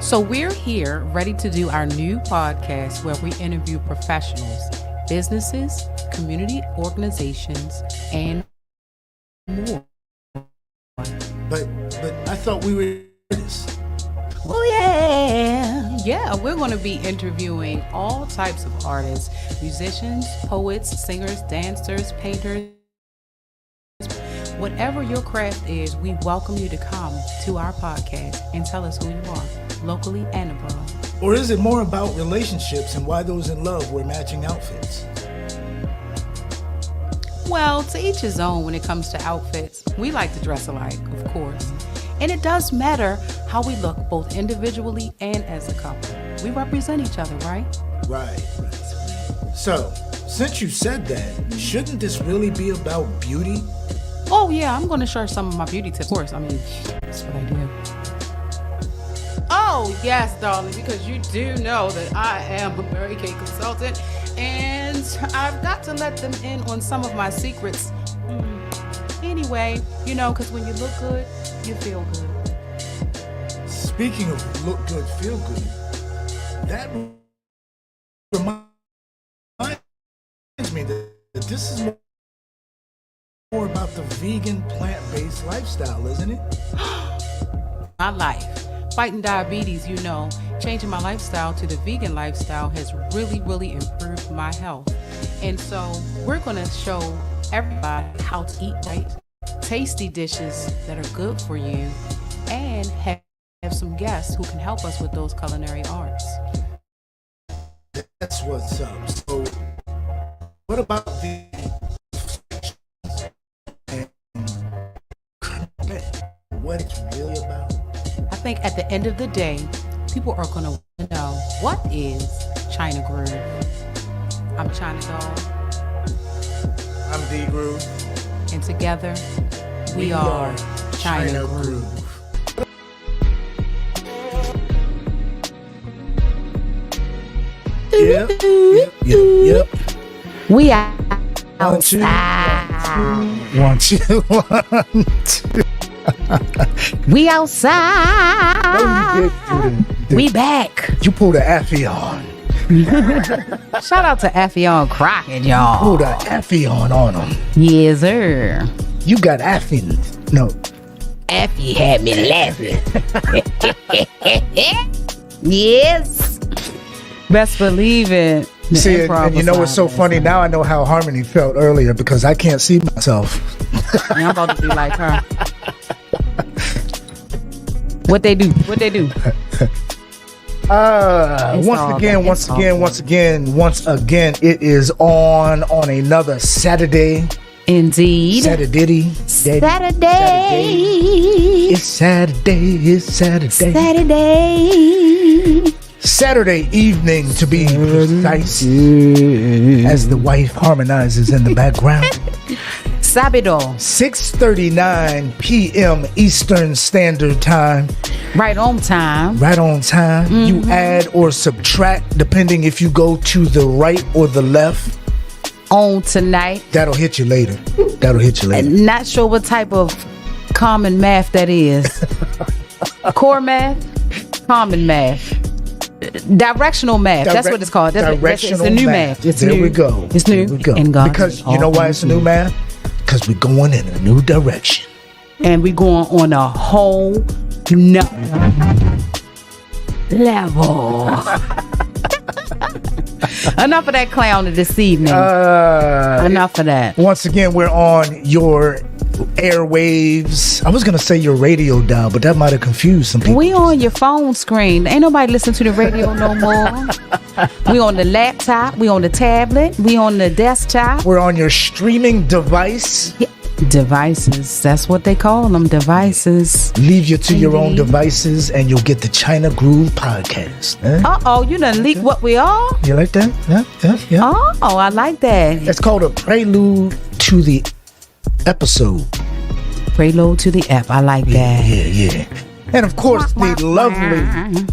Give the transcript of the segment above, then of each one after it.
So we're here ready to do our new podcast where we interview professionals, businesses, community organizations, and more. But I thought we were this. Oh yeah. Yeah, we're going to be interviewing all types of artists, musicians, poets, singers, dancers, painters. Whatever your craft is, we welcome you to come to our podcast and tell us who you are, locally and abroad. Or is it more about relationships and why those in love wear matching outfits? Well, to each his own when it comes to outfits. We like to dress alike, of course. And it does matter how we look, both individually and as a couple. We represent each other, right? Right. So, since you said that, shouldn't this really be about beauty? Oh, yeah, I'm going to share some of my beauty tips. Of course, I mean, that's what I do. Oh, yes, darling, because you do know that I am a Mary Kay consultant, and I've got to let them in on some of my secrets. Anyway, you know, because when you look good, you feel good. Speaking of look good, feel good, that reminds me that this is more about the vegan, plant-based lifestyle, isn't it? My life. Fighting diabetes, you know, changing my lifestyle to the vegan lifestyle has really, really improved my health. And so we're going to show everybody how to eat right, tasty dishes that are good for you, and have some guests who can help us with those culinary arts. That's what's up. So what about the what it's really about? I think at the end of the day, people are going to want to know, what is ChynaGroove? I'm China Doll. I'm D-Groove. And together, we are ChynaGroove. Yep. We are outside. One, two. We outside. We back. You pulled the Affion. Shout out to Affion Crockett, y'all. Pulled the Affion on them. Yes, sir. You got Affion. No. Affy had me laughing. Yes. Best believe it. See, and you know what's so funny? Now I know how Harmony felt earlier because I can't see myself. I'm about to be like her. What they do? Once again, it is on another Saturday. Indeed. Saturday. It's Saturday evening, to be precise, as the wife harmonizes in the background. Sábado. 6:39 p.m. Eastern Standard Time. Right on time. Mm-hmm. You add or subtract depending if you go to the right or the left. On tonight. That'll hit you later. Not sure what type of common math that is. Core math? Common math. Directional math. That's what it's called. It's the new math. There we go. It's new. And God, because you know why it's a new math? Because we're going in a new direction. And we're going on a whole new level. Enough of that clown this evening. Enough of that. Once again, we're on your airwaves. I was going to say your radio dial, but that might have confused some people. We on your phone screen. Ain't nobody listening to the radio no more. We on the laptop. We on the tablet. We on the desktop. We're on your streaming device. Yeah. Devices. That's what they call them. Devices. Leave you to your own devices and you'll get the ChynaGroove Podcast. Uh-oh, you done leaked what we are? You like that? Yeah. Oh, I like that. It's called a prelude to the episode. Prelude to the ep. I like that. Yeah. And of course, the lovely,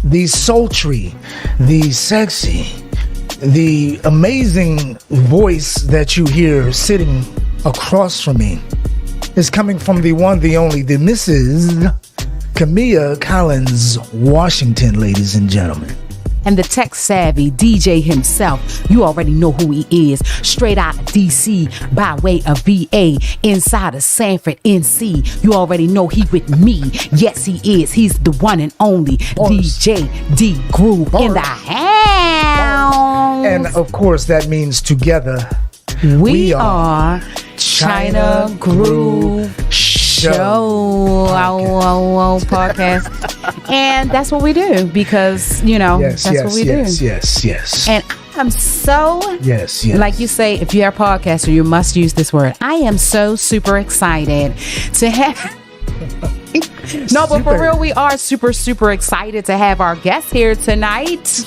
the sultry, the sexy, the amazing voice that you hear sitting across from me is coming from the one, the only, the Mrs. Camilla Collins Washington, ladies and gentlemen. And the tech savvy DJ himself, you already know who he is. Straight out of DC by way of VA, inside of Sanford, NC. You already know he with me. Yes, he is. He's the one and only DJ D Groove in the house. And of course, that means together we are ChynaGroove Podcast. And that's what we do because, that's what we do. Yes. And I'm so, like you say, if you're a podcaster, you must use this word. I am so super excited to have... No, but for real, we are super, super excited to have our guests here tonight.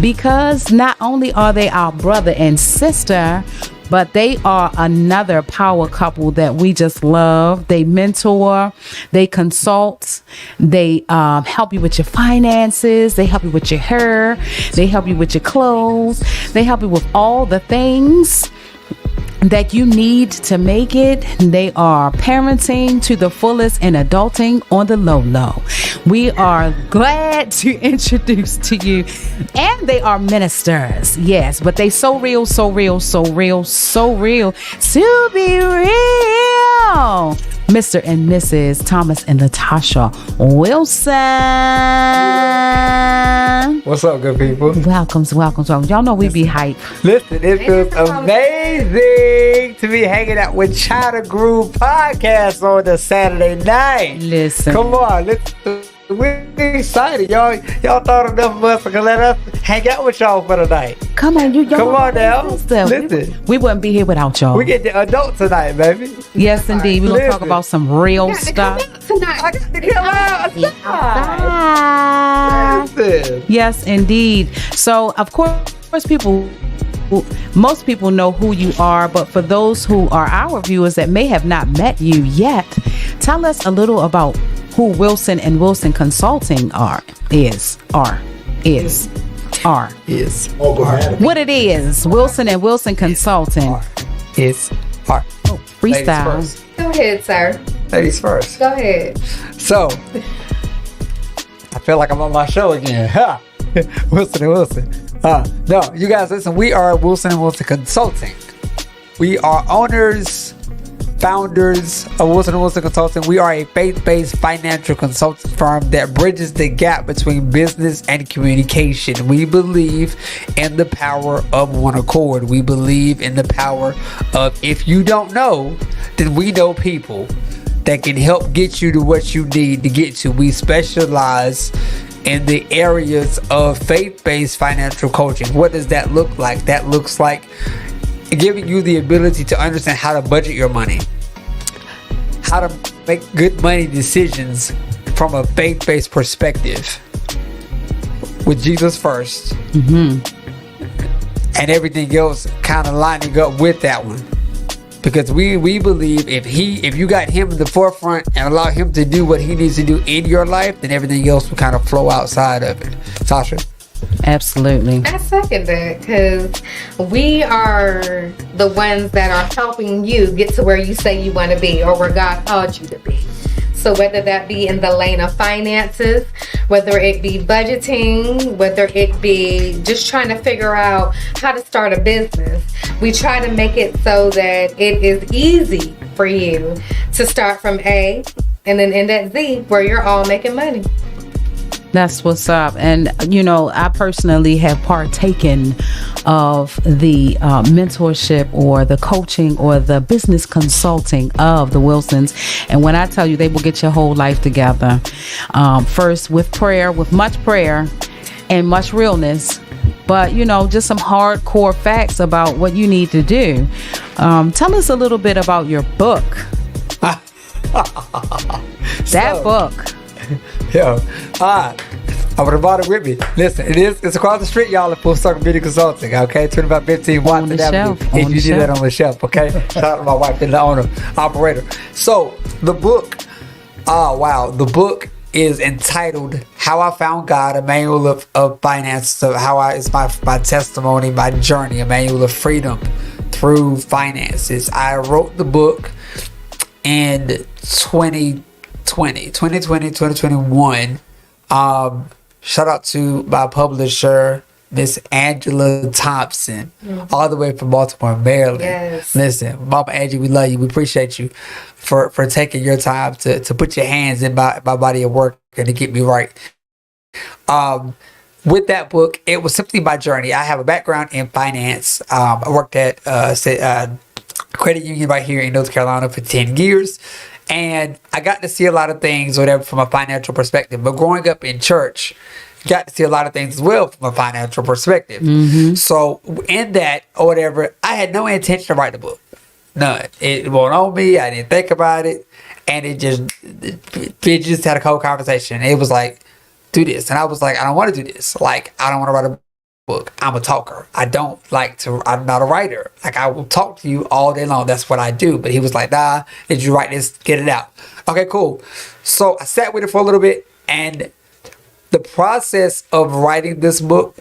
Because not only are they our brother and sister, but they are another power couple that we just love. They mentor, they consult, they help you with your finances, they help you with your hair, they help you with your clothes, they help you with all the things that you need to make it. They are parenting to the fullest and adulting on the low. We are glad to introduce to you, and they are ministers, yes, but they so real to be real. Mr. and Mrs. Thomas and Latasha Wilson. What's up, good people? Welcome. Y'all know we be hype. Listen, it feels amazing to be hanging out with ChynaGroove Podcast on the Saturday night. Listen. Come on, we're excited. Y'all thought enough of us to let us hang out with y'all for the night. Come on, Come on now. Listen. We wouldn't be here without y'all. We get the adult tonight, baby. Yes, indeed. We're going to talk about some real stuff. I got to come out. Listen. Yes, indeed. So, of course, most people know who you are, but for those who are our viewers that may have not met you yet, tell us a little about who Wilson and Wilson Consulting is. What it is. Wilson and Wilson Consulting. It's art. Freestyle. Go ahead, sir. Ladies first. Go ahead. So, I feel like I'm on my show again. Ha! Wilson and Wilson. No, you guys listen, we are Wilson and Wilson Consulting. We are owners, founders of Wilson and Wilson Consulting. We are a faith-based financial consulting firm that bridges the gap between business and communication. We believe in the power of one accord. We believe in the power of, if you don't know, then we know people that can help get you to what you need to get to. We specialize in the areas of faith-based financial coaching. What does that look like? That looks like giving you the ability to understand how to budget your money, how to make good money decisions from a faith-based perspective, with Jesus first, and everything else kind of lining up with that one. Because we believe if you got him in the forefront and allow him to do what he needs to do in your life, then everything else will kind of flow outside of it. Tasha? Absolutely. I second that, because we are the ones that are helping you get to where you say you want to be, or where God called you to be. So whether that be in the lane of finances, whether it be budgeting, whether it be just trying to figure out how to start a business, we try to make it so that it is easy for you to start from A and then end at Z, where you're all making money. That's what's up. And, I personally have partaken of the mentorship or the coaching or the business consulting of the Wilsons. And when I tell you, they will get your whole life together. First with prayer, with much prayer and much realness. But, just some hardcore facts about what you need to do. Tell us a little bit about your book. Book. Yo, I would have brought it with me. Listen, it's across the street, y'all, at Full Circle Beauty Consulting, okay? 2515 Watson Avenue. If you do that on the shelf, okay? Shout out to my wife, the owner, operator. So, the book, the book is entitled How I Found God, a Manual of Finance. So it's my testimony, my journey, a manual of freedom through finances. I wrote the book in 2015. 2021. Shout out to my publisher, Miss Angela Thompson, all the way from Baltimore, Maryland. Yes. Listen, Mama Angie, we love you. We appreciate you for taking your time to put your hands in my body of work and to get me right. With that book, it was simply my journey. I have a background in finance. I worked at credit union right here in North Carolina for 10 years. And I got to see a lot of things, whatever, from a financial perspective. But growing up in church, got to see a lot of things as well from a financial perspective. So in that, or whatever, I had no intention to write the book. None. It won't on me. I didn't think about it. And it just had a cold conversation. It was like, do this. And I was like, I don't want to do this. Like, I don't want to write a book. I'm a talker. I'm not a writer. Like, I will talk to you all day long. That's what I do. But he was like, nah, did you write this? Get it out. Okay, cool. So I sat with it for a little bit, and the process of writing this book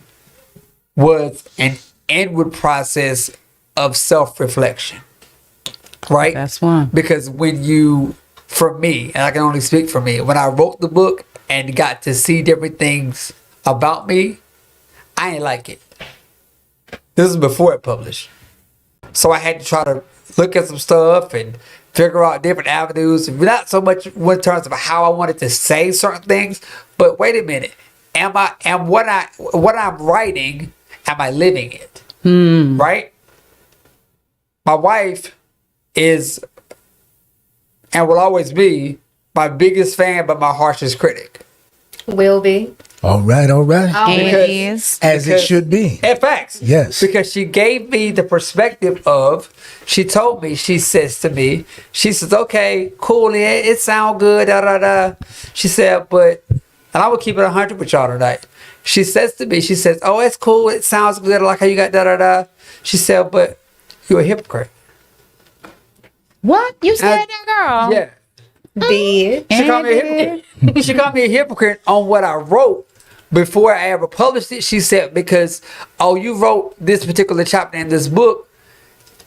was an inward process of self-reflection. Right? That's one. Because for me, and I can only speak for me, when I wrote the book and got to see different things about me, I ain't like it. This is before it published. So I had to try to look at some stuff and figure out different avenues. Not so much in terms of how I wanted to say certain things, but wait a minute. What I'm writing, am I living it? Right? My wife is and will always be my biggest fan, but my harshest critic. Will be. All right. As As it should be. In facts. Yes. Because she gave me the perspective of, she says, okay, cool, it sounds good, da da da. She said, but, and I will keep it 100 with y'all tonight. She says, oh, it's cool, it sounds good, I like how you got da da da. She said, but you're a hypocrite. What? You said that, girl? Yeah. Did. She called me a hypocrite. She called me a hypocrite on what I wrote before I ever published it. She said, because, you wrote this particular chapter in this book,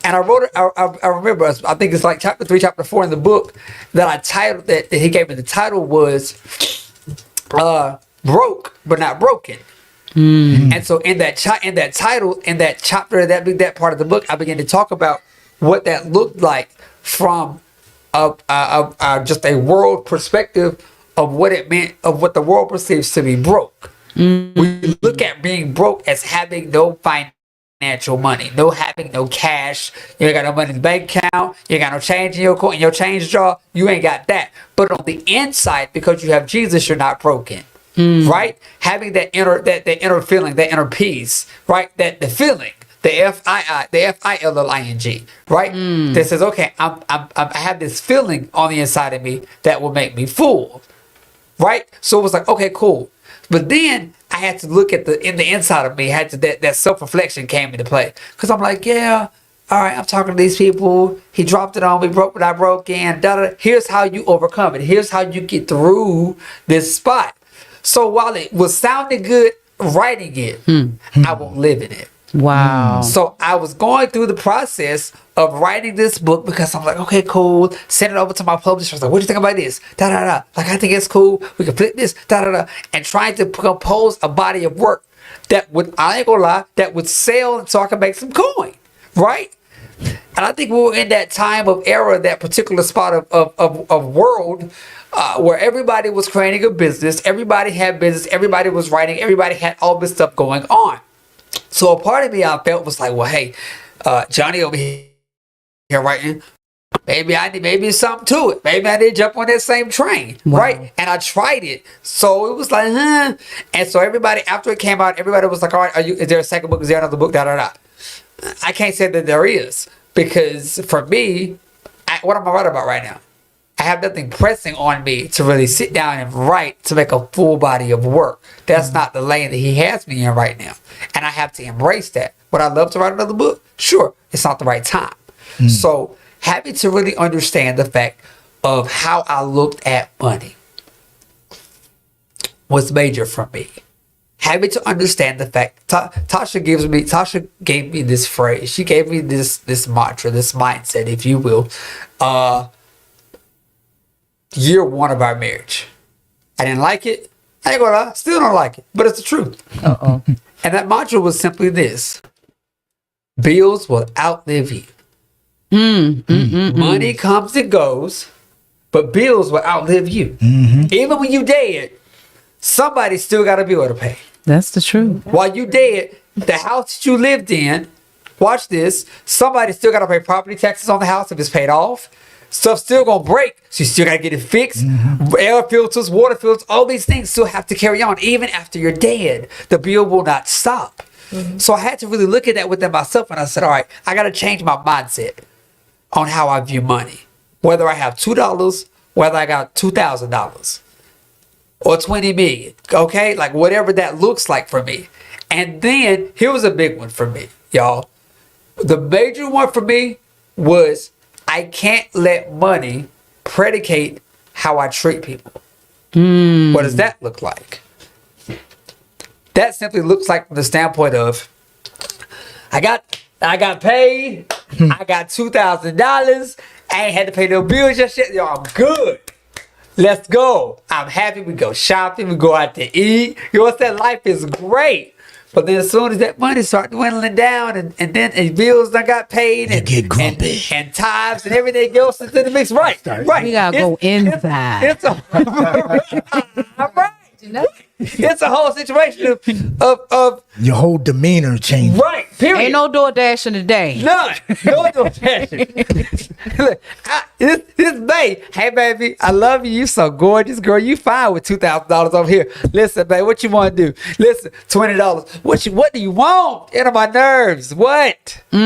and I wrote it, I remember, I think it's like chapter 3, chapter 4 in the book, that I titled, that he gave me the title was, Broke, but Not Broken. And so in that title, in that chapter, that part of the book, I began to talk about what that looked like from just a world perspective of what it meant, of what the world perceives to be broke. We look at being broke as having no financial money, having no cash. You ain't got no money in the bank account. You ain't got no change in your change jar. You ain't got that. But on the inside, because you have Jesus, you're not broken. Right? Having that inner feeling, that inner peace, right? That the feeling. The FILLING, right? That says, okay, I have this feeling on the inside of me that will make me full, right? So it was like, okay, cool. But then I had to look at the inside of me. That self-reflection came into play, because I'm like, yeah, all right, I'm talking to these people. He dropped it on me, broke what I broke in. Here's how you overcome it. Here's how you get through this spot. So while it was sounding good writing it, I won't live in it. Wow. So I was going through the process of writing this book, because I'm like, okay, cool. Send it over to my publisher. I was like, what do you think about this? Da da da. Like, I think it's cool. We can flip this. Da da da. And trying to compose a body of work that would, I ain't gonna lie, that would sell so I can make some coin. Right? And I think we were in that time of era, that particular spot of world, where everybody was creating a business. Everybody had business. Everybody was writing. Everybody had all this stuff going on. So a part of me, I felt, was like, well, hey, Johnny over here writing, maybe it's something to it. Maybe I did jump on that same train, right? And I tried it. So it was like, And so everybody, after it came out, everybody was like, all right, is there a second book? Is there another book? Da, da, da. I can't say that there is, because for me, what am I writing about right now? I have nothing pressing on me to really sit down and write to make a full body of work. That's not the lane that he has me in right now. And I have to embrace that. Would I love to write another book? Sure. It's not the right time. So having to really understand the fact of how I looked at money was major for me. Having to understand the fact, Tasha gave me this phrase. She gave me this mantra, this mindset, if you will. year one of our marriage. I didn't like it. I ain't gonna lie, still don't like it, but it's the truth. Uh-oh. And that mantra was simply this: bills will outlive you. Money comes and goes, but bills will outlive you. Even when you dead, somebody still got a bill to pay. That's the truth. While you dead, the house that you lived in, watch this, somebody still got to pay property taxes on the house if it's paid off. Stuff's still going to break, so you still got to get it fixed. Air filters, water filters, all these things still have to carry on. Even after you're dead, the bill will not stop. So I had to really look at that within myself, and I said, all right, I got to change my mindset on how I view money. Whether I have $2, whether I got $2,000 or 20 million, okay? Like whatever that looks like for me. And then here was a big one for me, y'all. The major one for me was I can't let money predicate how I treat people. What does that look like? That simply looks like from the standpoint of I got paid, I got $2,000, I ain't had to pay no bills just yet. Yo, I'm good. Let's go. I'm happy. We go shopping, we go out to eat. You know what I'm saying? Life is great. But then as soon as that money starts dwindling down and then bills done got paid and get grumpy. and tithes and everything else into the mix. Right. We gotta go inside. It's a right. It's a whole situation of Your whole demeanor changed. right. Period. Ain't no DoorDash in the day. None. No DoorDash. Look, this babe. Hey, baby, I love you. You so gorgeous, girl. You fine with $2,000 over here. Listen, babe, what you want to do? Listen, $20. What do you want? Get on my nerves. What? Do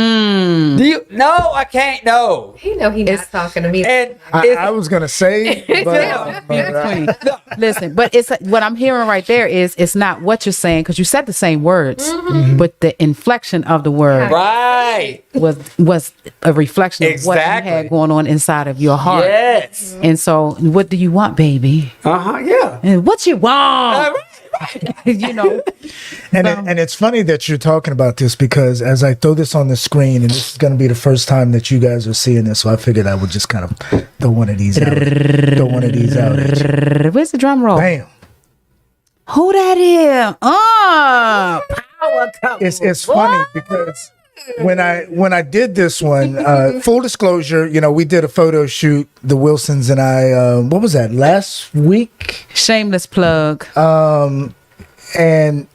you? No, I can't. No. He know he's not talking to me. And I was gonna say, but Listen, but it's what I'm hearing right there is it's not what you're saying because you said the same words, but the inflection of the word right. was a reflection of what you Exactly. had going on inside of your heart. Yes. And so, what do you want, baby? Yeah. And what you want? You know. and it's funny that you're talking about this because as I throw this on the screen, and this is going to be the first time that you guys are seeing this, so I figured I would just kind of throw one of these out. Where's the drum roll? Bam. Who that is? Power couple. It's funny because when I did this one, full disclosure, we did a photo shoot, the Wilsons and I. What was that? Last week. Shameless plug. And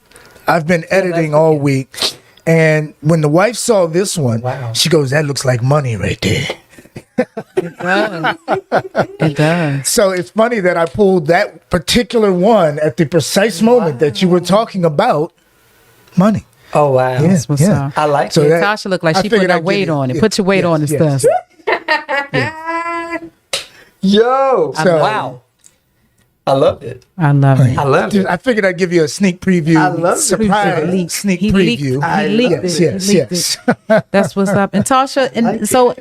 I've been editing all week. And when the wife saw this one, she goes, "That looks like money right there." It does. So it's funny that I pulled that particular one at the precise moment that you were talking about money. Oh, wow. Yeah, What's yeah. up? I like So it. that- Tasha looked like I she put figured her I'd weight give you- on it. yeah, Put your weight on and yes. stuff. Yo. So- Wow. I loved it. I love it. I loved it. I figured I'd give you a sneak preview, I love it. surprise sneak He leaked- preview. he leaked Yes, it. yes, He leaked yes. That's what's up. And Tasha, and so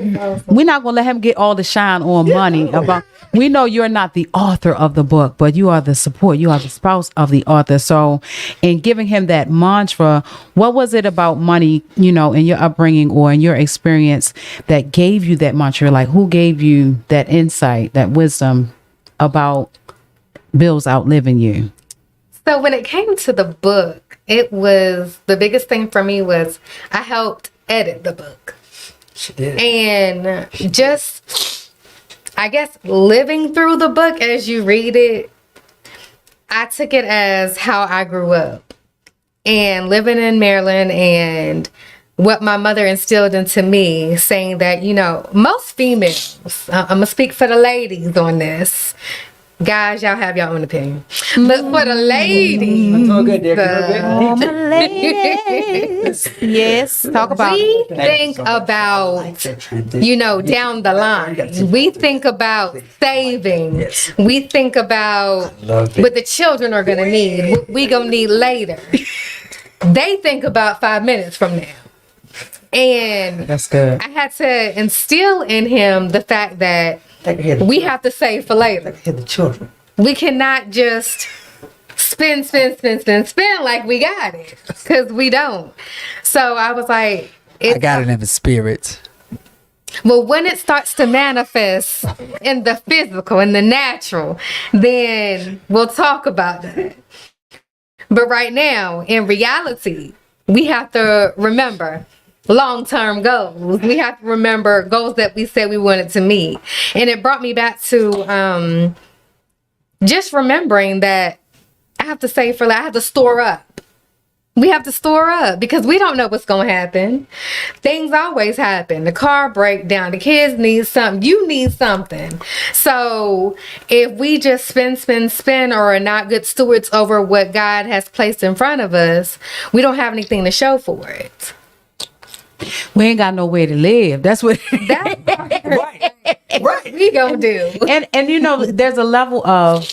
we're not gonna let him get all the shine on money about. We know you're not the author of the book, but you are the support. You are the spouse of the author. So, in giving him that mantra, what was it about money, in your upbringing or in your experience that gave you that mantra? Like, who gave you that insight, that wisdom about bills outliving you? So when it came to the book, it was the biggest thing for me was I helped edit the book. She did. And just, I guess, living through the book as you read it, I took it as how I grew up and living in Maryland and what my mother instilled into me, saying that, most females, I'm going to speak for the ladies on this. Guys, y'all have your own opinion. But for the ladies, Doing good, Dick. Doing good. Ladies. Yes. Talk about we think about, down the line. We think about saving. Yes. We think about Love it. what the children are going to need, what we going to need later. They think about 5 minutes from now. And that's good. I had to instill in him the fact that we have to save for later. Hit the children. We cannot just spend like we got it, because we don't. So I was like, I got it in the spirit. Well, when it starts to manifest in the physical, in the natural, then we'll talk about that. But right now, in reality, we have to remember long-term goals. We have to remember goals that we said we wanted to meet. And it brought me back to just remembering that I have to save for life. I have to store up. We have to store up because we don't know what's going to happen. Things always happen. The car break down. The kids need something. You need something. So if we just spend or are not good stewards over what God has placed in front of us, we don't have anything to show for it. We ain't got no way to live. That's what Right. We gonna do. And you know, there's a level of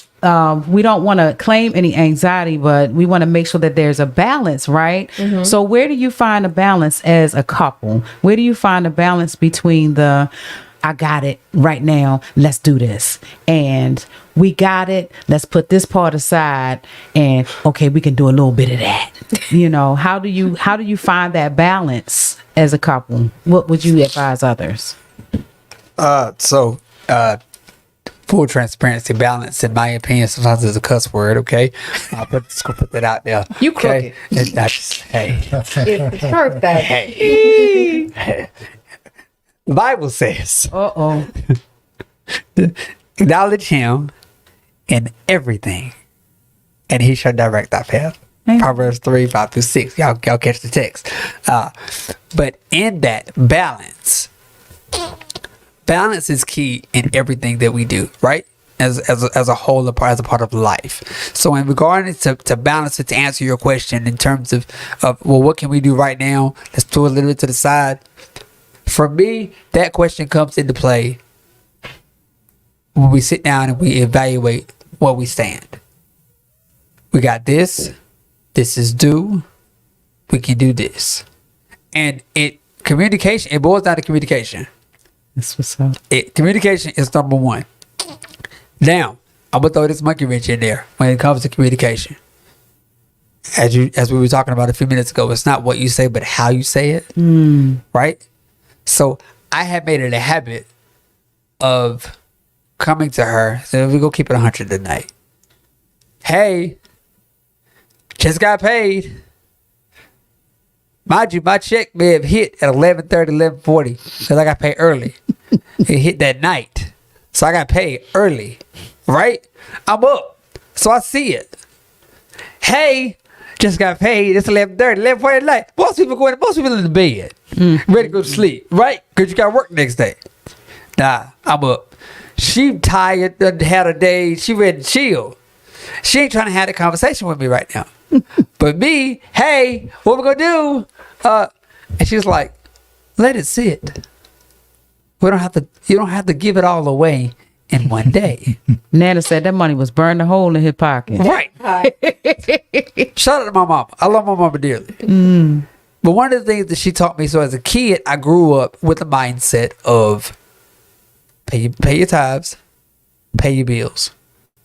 we don't want to claim any anxiety, but we want to make sure that there's a balance, right? Mm-hmm. So where do you find a balance as a couple? Where do you find a balance between the I got it right now, let's do this, and we got it, let's put this part aside, and okay, we can do a little bit of that. You know, how do you find that balance as a couple? What would you advise others? Full transparency, balance, in my opinion, sometimes is a cuss word. Okay, I'll put that out there. You okay? crooked. Hey, It's the birthday. hey. The Bible says, acknowledge him in everything, and he shall direct thy path. Proverbs 3:5-6. Y'all catch the text. But in that balance is key in everything that we do, right? As a whole, as a part of life. So in regard to balance it, to answer your question in terms of well, what can we do right now? Let's do a little bit to the side. For me, that question comes into play when we sit down and we evaluate where we stand. We got this. This is due. We can do this. And it boils down to communication. That's what's up. Communication is number one. Now, I'm gonna throw this monkey wrench in there when it comes to communication. As we were talking about a few minutes ago, it's not what you say, but how you say it. Right? So I have made it a habit of coming to her. So we go keep it 100 tonight. Hey, just got paid. Mind you, my check may have hit at 11:30, 11:40 because I got paid early. It hit that night. So I got paid early. Right? I'm up. So I see it. Hey, just got paid. It's 11:30, 11:40 at night. Most people in the bed. Ready to go to sleep. Right? Because you got work next day. Nah, I'm up. She tired, had a day. She ready to chill. She ain't trying to have a conversation with me right now. But me, hey, what we gonna do? And she's like, let it sit. You don't have to give it all away in one day. Nana said that money was burned a hole in his pocket. Right. Shout out to my mama. I love my mama dearly. But one of the things that she taught me, so as a kid, I grew up with the mindset of pay your tithes, pay your bills,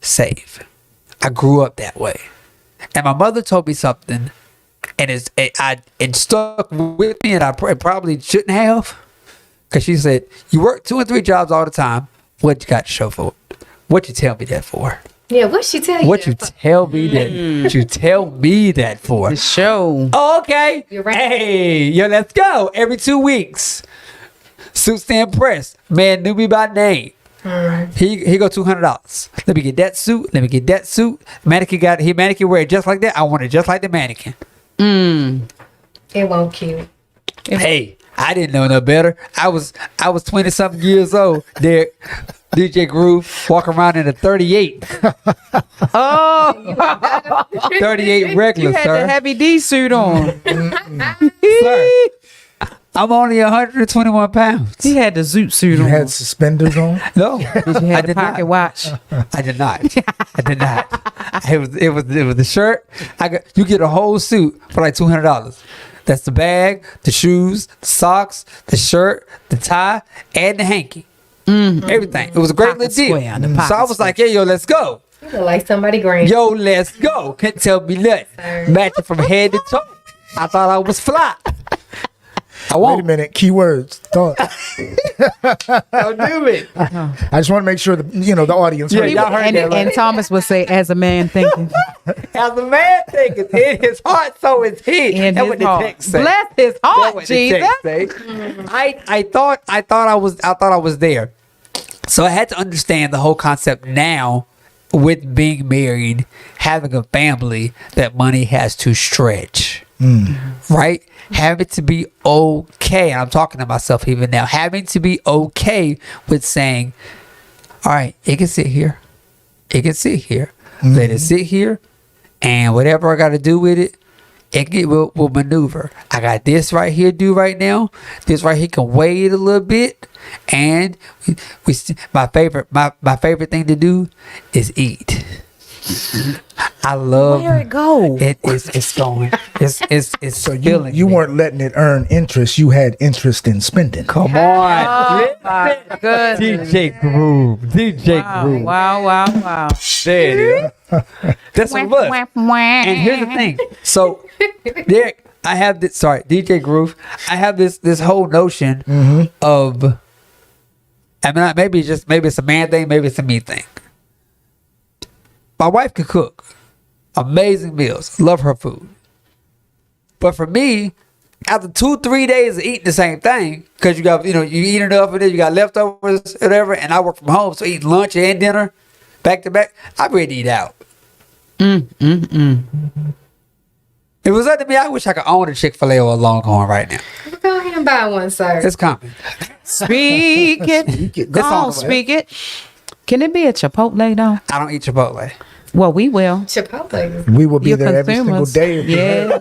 save. I grew up that way. And my mother told me something, and it stuck with me, and I probably shouldn't have. Because she said, you work 2 and 3 jobs all the time. What you got to show for it? What you tell me that for? Yeah, what she tell you? What you tell me that? What you tell me that for? The show. Oh, okay. You're right. Hey, yo, let's go. Every 2 weeks, suit stand press. Man knew me by name. He go $200. Let me get that suit. Let me get that suit. Mannequin wear it just like that. I want it just like the mannequin. It won't cute. Hey, I didn't know no better. I was 20 something years old. There, DJ Groove walking around in a 38. 38 regular, You had sir. the heavy D suit on. Sir, I'm only 121 pounds. He had the zoot suit You on. had suspenders on? No, You I had the did pocket not. watch. I did not. I did not. It was the shirt. You get a whole suit for like $200. That's the bag, the shoes, the socks, the shirt, the tie, and the hanky. Everything. It was a great Pocket little square, the deal. So pocket I was like, "Hey, yo, let's go. You look like somebody grand. Yo, let's go." Couldn't tell me nothing. Sir. Matching from head to toe. I thought I was fly. I Wait won't. a minute. Keywords. Thought. Don't do it. I just want to make sure that the audience. Yeah, heard y'all that. heard that, right? And Thomas would say, as a man thinking. As a man thinketh in his heart, so is he. In That's his what the heart. text say. Bless his That's heart, what the Jesus. text say. I thought I was there. So I had to understand the whole concept now with being married, having a family, that money has to stretch. Right? Having to be okay. And I'm talking to myself even now. Having to be okay with saying, all right, it can sit here. It can sit here. Let it sit here. And whatever I got to do with it, we'll maneuver. I got this right here to do right now. This right here can wait a little bit. And my favorite thing to do is eat. I love Where it go? It's going. It's So filling you me. weren't letting it earn interest. You had interest in spending. Come on. Oh, my goodness. DJ Groove. Wow. There it is. That's what it was. And here's the thing. So there I have this DJ Groove. I have this whole notion of, I mean, maybe it's a man thing, maybe it's a me thing. My wife can cook amazing meals. Love her food. But for me, after 2-3 days of eating the same thing, because you got, you eat enough of it, you got leftovers, whatever, and I work from home, so eat lunch and dinner back to back, I'm ready to eat out. If it was up to me, I wish I could own a Chick-fil-A or a Longhorn right now. Go ahead and buy one, sir. It's coming. Speak it. Go on, speak it. Can it be a Chipotle, though? I don't eat Chipotle. Well, we will. Chipotle. We will be You're there every single consumers. day. Yeah.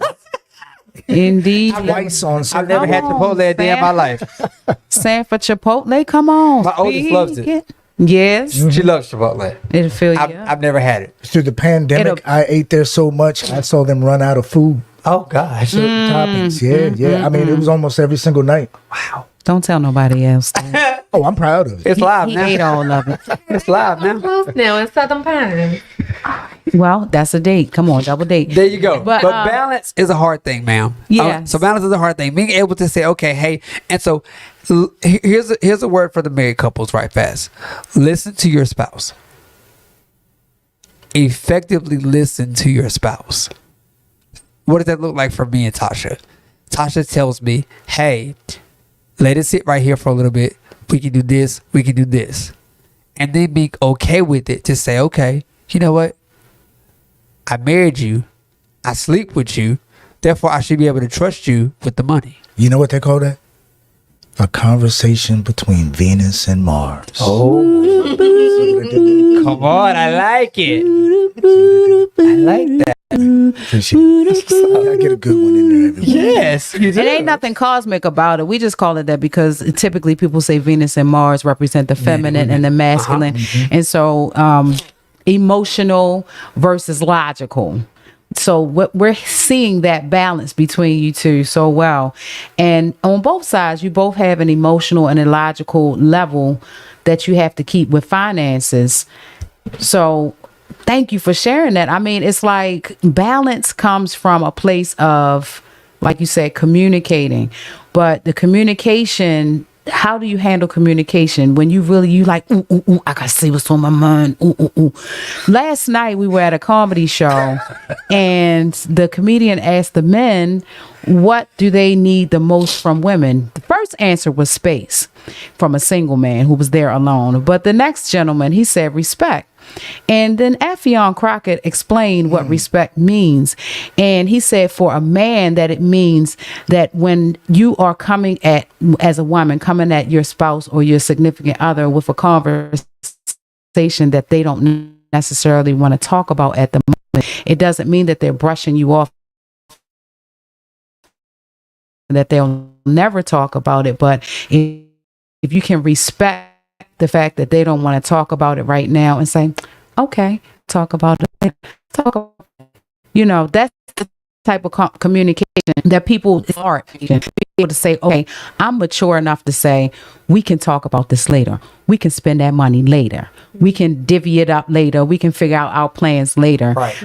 Indeed. Twice on I've certain never had Come on, Chipotle a day in my Sam. life. Sanford Chipotle, come on. My oldest loves it. Yes. She loves Chipotle. It'll fill you up. I've never had it. Through the pandemic, I ate there so much, I saw them run out of food. Oh, gosh. Certain toppings. Yeah. I mean, it was almost every single night. Wow. Don't tell nobody else. Oh, I'm proud of it. It's live He now. ate all of it. It's live now. Close now in Southern Pines. Well, that's a date. Come on, double date. There you go. But, But balance is a hard thing, ma'am. Yes. So balance is a hard thing. Being able to say, okay, hey, and so here's a word for the married couples right fast. Listen to your spouse. Effectively listen to your spouse. What does that look like for me and Tasha? Tasha tells me, hey, let it sit right here for a little bit. We can do this. We can do this. And then be okay with it to say, okay, you know what? I married you. I sleep with you. Therefore, I should be able to trust you with the money. You know what they call that? A conversation between Venus and Mars. Oh, come on. I like it. I like that. Appreciate it. I get a good one in there every week. Yes. You It ain't nothing cosmic about it. We just call it that because typically people say Venus and Mars represent the feminine and the masculine. And so emotional versus logical. So what we're seeing that balance between you two so well. And on both sides, you both have an emotional and a logical level that you have to keep with finances. So thank you for sharing that. I mean, it's like balance comes from a place of, like you said, communicating. But the communication, how do you handle communication when you like, ooh, I gotta see what's on my mind. Ooh. Last night we were at a comedy show and the comedian asked the men, what do they need the most from women? The first answer was space from a single man who was there alone. But the next gentleman, he said respect. And then Affion Crockett explained what respect means. And he said for a man that it means that when you are coming at, as a woman, coming at your spouse or your significant other with a conversation that they don't necessarily want to talk about at the moment, it doesn't mean that they're brushing you off, that they'll never talk about it. But if you can respect the fact that they don't want to talk about it right now and say, okay, talk about it. That's the type of communication that people are. able to say, okay, I'm mature enough to say, we can talk about this later. We can spend that money later. We can divvy it up later. We can figure out our plans later. Right.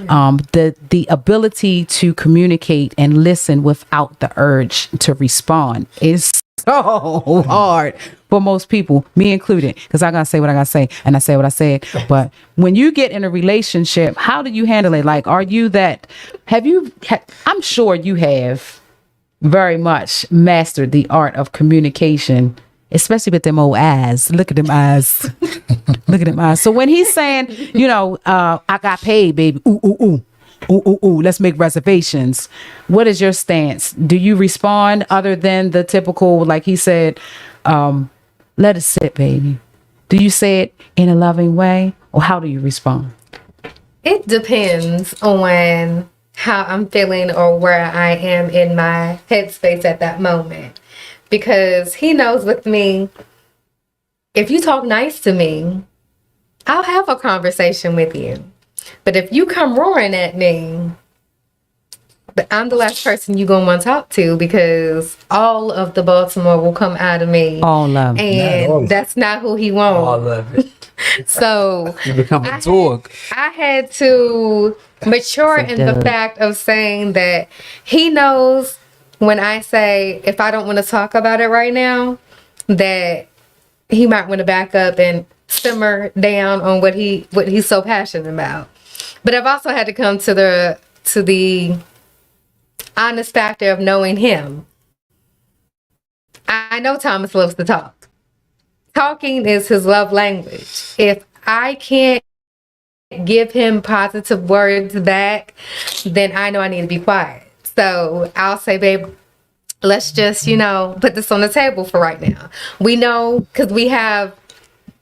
The ability to communicate and listen without the urge to respond is so hard for most people, me included, because I gotta say what I gotta say, and I say what I said. But when you get in a relationship, how do you handle it? Like, are you that? I'm sure you have very much mastered the art of communication, especially with them old eyes. Look at them eyes. Look at them eyes. So when he's saying, I got paid, baby. Ooh, ooh, ooh. Ooh, let's make reservations. What is your stance? Do you respond other than the typical, like he said, let it sit, baby? Do you say it in a loving way, or how do you respond? It depends on how I'm feeling or where I am in my headspace at that moment. Because he knows with me, if you talk nice to me, I'll have a conversation with you. But if you come roaring at me, I'm the last person you're going to want to talk to, because all of the Baltimore will come out of me. All love. And that's not who he wants. All of it. So You become a dog. I had to mature in the fact of saying that he knows when I say, if I don't want to talk about it right now, that he might want to back up and simmer down on what he's so passionate about. But I've also had to come to the honest factor of knowing him. I know Thomas loves to talk. Talking is his love language. If I can't give him positive words back, then I know I need to be quiet. So I'll say, babe, let's just, put this on the table for right now. We know, because we have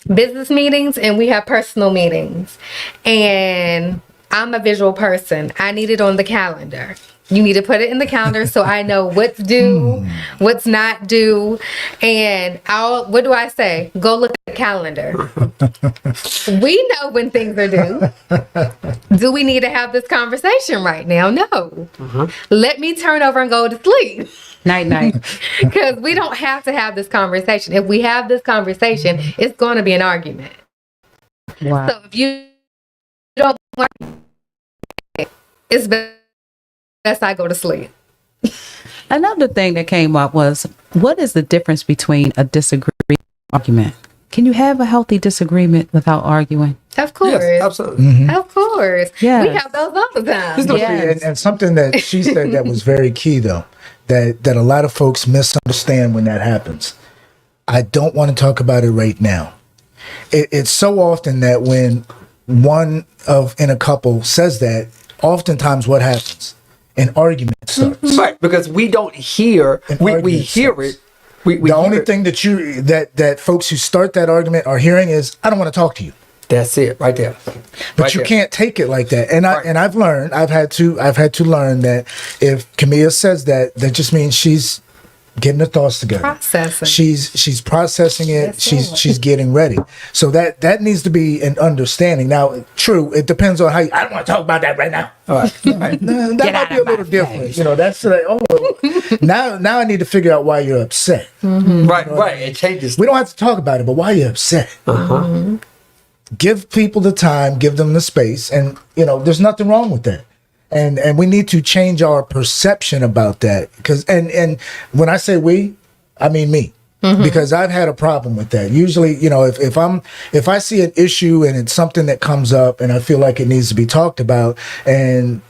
business meetings and we have personal meetings. And I'm a visual person. I need it on the calendar. You need to put it in the calendar so I know what's due, what's not due. And what do I say? Go look at the calendar. We know when things are due. Do we need to have this conversation right now? No. Let me turn over and go to sleep. Night, night. Because we don't have to have this conversation. If we have this conversation, it's going to be an argument. Wow. So if you don't want it, it's best I go to sleep. Another thing that came up was, what is the difference between a disagreement and argument? Can you have a healthy disagreement without arguing? Of course. Yes, absolutely. Of course. Yes. We have those all the time. Yes. And something that she said that was very key, though, that a lot of folks misunderstand when that happens. I don't want to talk about it right now. It's so often that when one in a couple says that, oftentimes what happens? An argument starts. Right, because we don't hear, we hear it. The only thing that folks who start that argument are hearing is, I don't want to talk to you. That's it, right there. But you can't take it like that. And I've had to learn that if Camilla says that just means she's getting her thoughts together. Processing. She's processing it. Yes, she's getting ready. So that needs to be an understanding. Now, true, it depends on how I don't want to talk about that right now. All right. No, that might be a little different. That's like, now I need to figure out why you're upset. Right. It changes. We don't have to talk about it, but why are you upset? Give people the time, give them the space, and there's nothing wrong with that. And we need to change our perception about that, because and when I say we, I mean me, because I've had a problem with that. Usually, if I see an issue and it's something that comes up and I feel like it needs to be talked about, and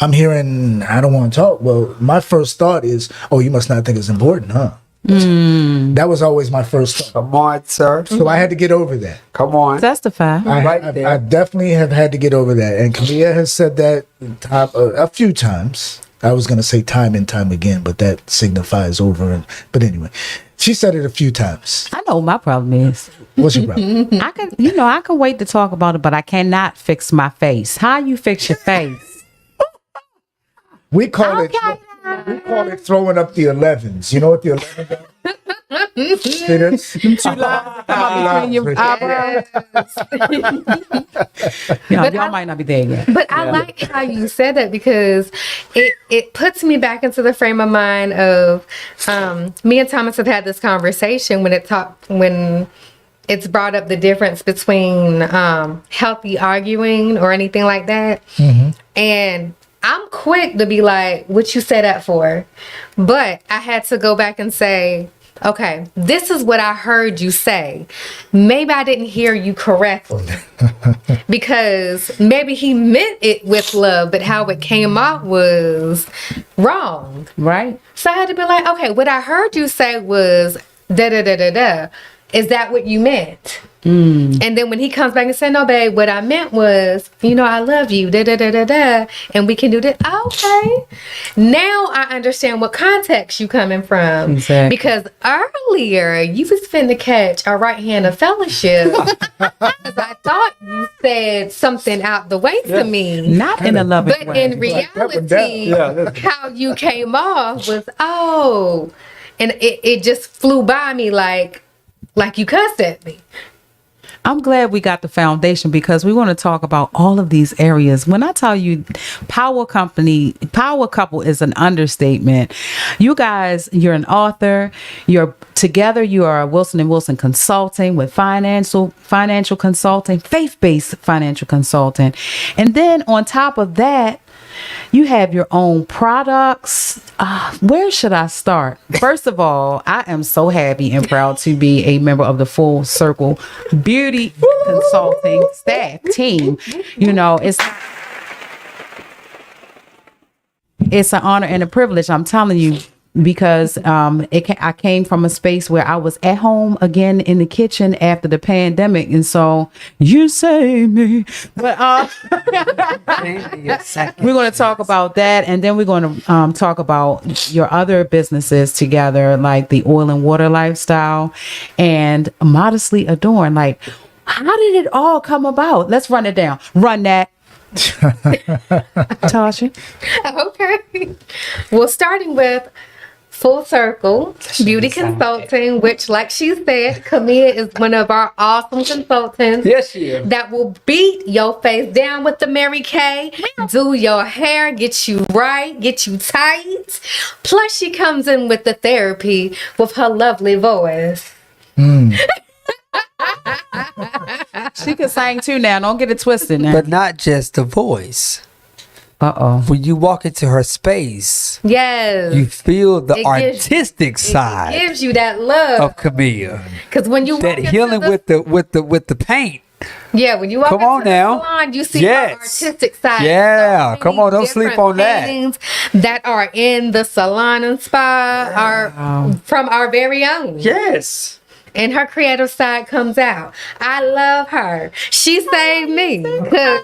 I'm hearing I don't want to talk. Well, my first thought is, oh, you must not think it's important, huh? That was always my first thought. Come on, sir. So I had to get over that. Come on. Testify. I definitely have had to get over that. And Camilla has said that a few times. I was going to say time and time again, but that signifies over. But anyway, she said it a few times. I know what my problem is. What's your problem? I can wait to talk about it, but I cannot fix my face. How you fix your face? We call it throwing up the 11s. You know what the 11s are? See this? Them 2 lines come up between your eyebrows. Y'all might not be there yet. But I like how you said that because it puts me back into the frame of mind of me and Thomas have had this conversation when it's brought up the difference between healthy arguing or anything like that. And I'm quick to be like, what you say that for? But I had to go back and say, okay, this is what I heard you say. Maybe I didn't hear you correctly. Because maybe he meant it with love, but how it came out was wrong. Right. So I had to be like, okay, what I heard you say was da da da da da. Is that what you meant? And then when he comes back and said, no, babe, what I meant was, I love you, da da da da da, and we can do that. Okay. Now I understand what context you coming from. Exactly. Because earlier you was finna catch a right hand of fellowship. Because I thought you said something out the way to me. Not in a loving But way. in reality, how you came off was, and it just flew by me like you cussed at me. I'm glad we got the foundation because we want to talk about all of these areas. When I tell you power couple is an understatement. You guys, you're an author. You're together. You are a Wilson and Wilson Consulting with financial consulting, faith-based financial consulting. And then on top of that, you have your own products. Where should I start? First of all, I am so happy and proud to be a member of the Full Circle Beauty Consulting staff team. It's an honor and a privilege, I'm telling you, because I came from a space where I was at home again in the kitchen after the pandemic, and so you saved me. But we're going to talk about that, and then we're going to talk about your other businesses together, like the Oil and Water Lifestyle and Modestly Adorned. Like, how did it all come about? Let's run it down. Run that. Tasha. Okay. Well, starting with Full Circle Beauty Consulting, which, like she said, Camilla is one of our awesome consultants. Yes, she is. That will beat your face down with the Mary Kay, do your hair, get you right, get you tight. Plus, she comes in with the therapy with her lovely voice. She can sing too now. Don't get it twisted now. But not just the voice. Uh-oh. When you walk into her space, Yes. you feel the It gives- artistic side It gives you that love. of Camilla. Because when you That walk healing into with the paint. when you walk Come into on the now. salon, you see Yes. her artistic side. Yeah. So Come many on, don't sleep different on that. paintings that are in the salon and spa are from our very own. Yes. And her creative side comes out. I love her. She saved me. Because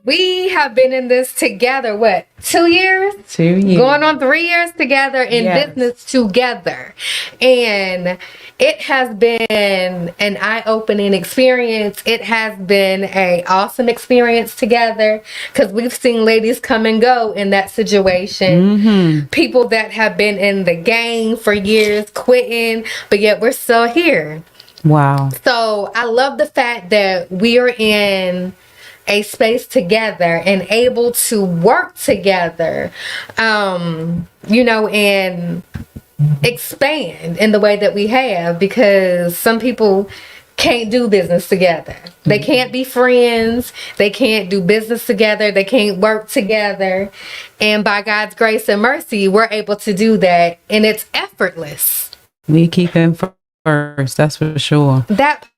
we have been in this together, 2 years? 2 years. Going on 3 years together in business together. And it has been an eye-opening experience. It has been an awesome experience together because we've seen ladies come and go in that situation. People that have been in the game for years, quitting, but yet we're still here. Wow. So I love the fact that we're in a space together and able to work together, and expand in the way that we have, because some people can't do business together. They can't be friends. They can't do business together. They can't work together. And by God's grace and mercy, we're able to do that, and it's effortless. We keep him first, that's for sure. That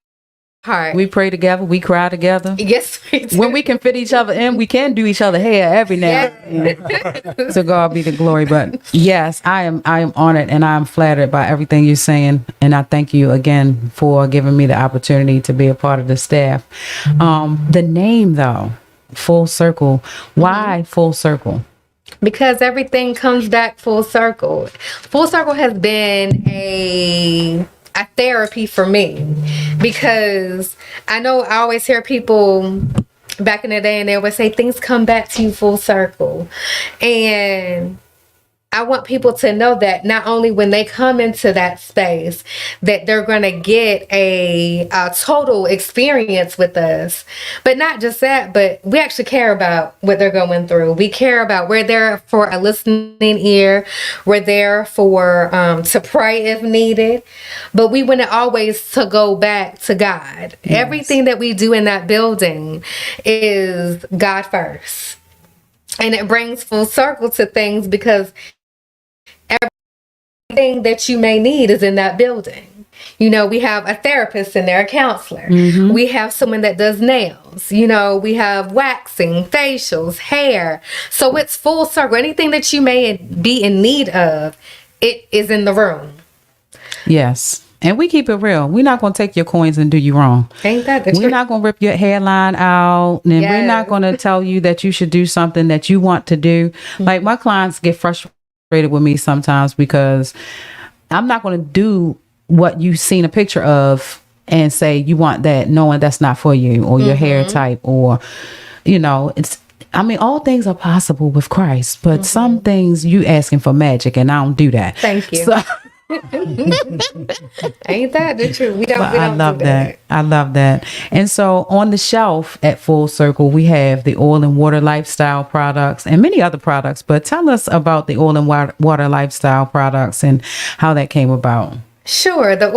part. We pray together, we cry together. Yes, we do. When we can fit each other in, we can do each other hair every now and then. To God be the glory. But yes, I am honored and I'm flattered by everything you're saying. And I thank you again for giving me the opportunity to be a part of the staff. The name though, Full Circle. Why Full Circle? Because everything comes back full circle. Full Circle has been a therapy for me, because I know I always hear people back in the day and they would say things come back to you full circle, and I want people to know that not only when they come into that space, that they're going to get a total experience with us. But not just that, but we actually care about what they're going through. We care about, we're there for a listening ear. We're there for to pray if needed. But we want to always to go back to God. Yes. Everything that we do in that building is God first. And it brings full circle to things because everything that you may need is in that building. You know, we have a therapist in there, a counselor. Mm-hmm. We have someone that does nails. You know, we have waxing, facials, hair. So it's full circle. Anything that you may be in need of, it is in the room. Yes. And we keep it real. We're not going to take your coins and do you wrong. Ain't that the truth? We're not going to rip your hairline out. And Yes. we're not going to tell you that you should do something that you want to do. Mm-hmm. Like my clients get frustrated with me sometimes because I'm not going to do what you've seen a picture of and say you want that, knowing that's not for you or your hair type or, you know, all things are possible with Christ, but some things you asking for magic and I don't do that. Thank you. So, Ain't that the truth? We don't I love do that. I love that. And so on the shelf at Full Circle, we have the oil and water lifestyle products and many other products. But tell us about the oil and water lifestyle products and how that came about. Sure. The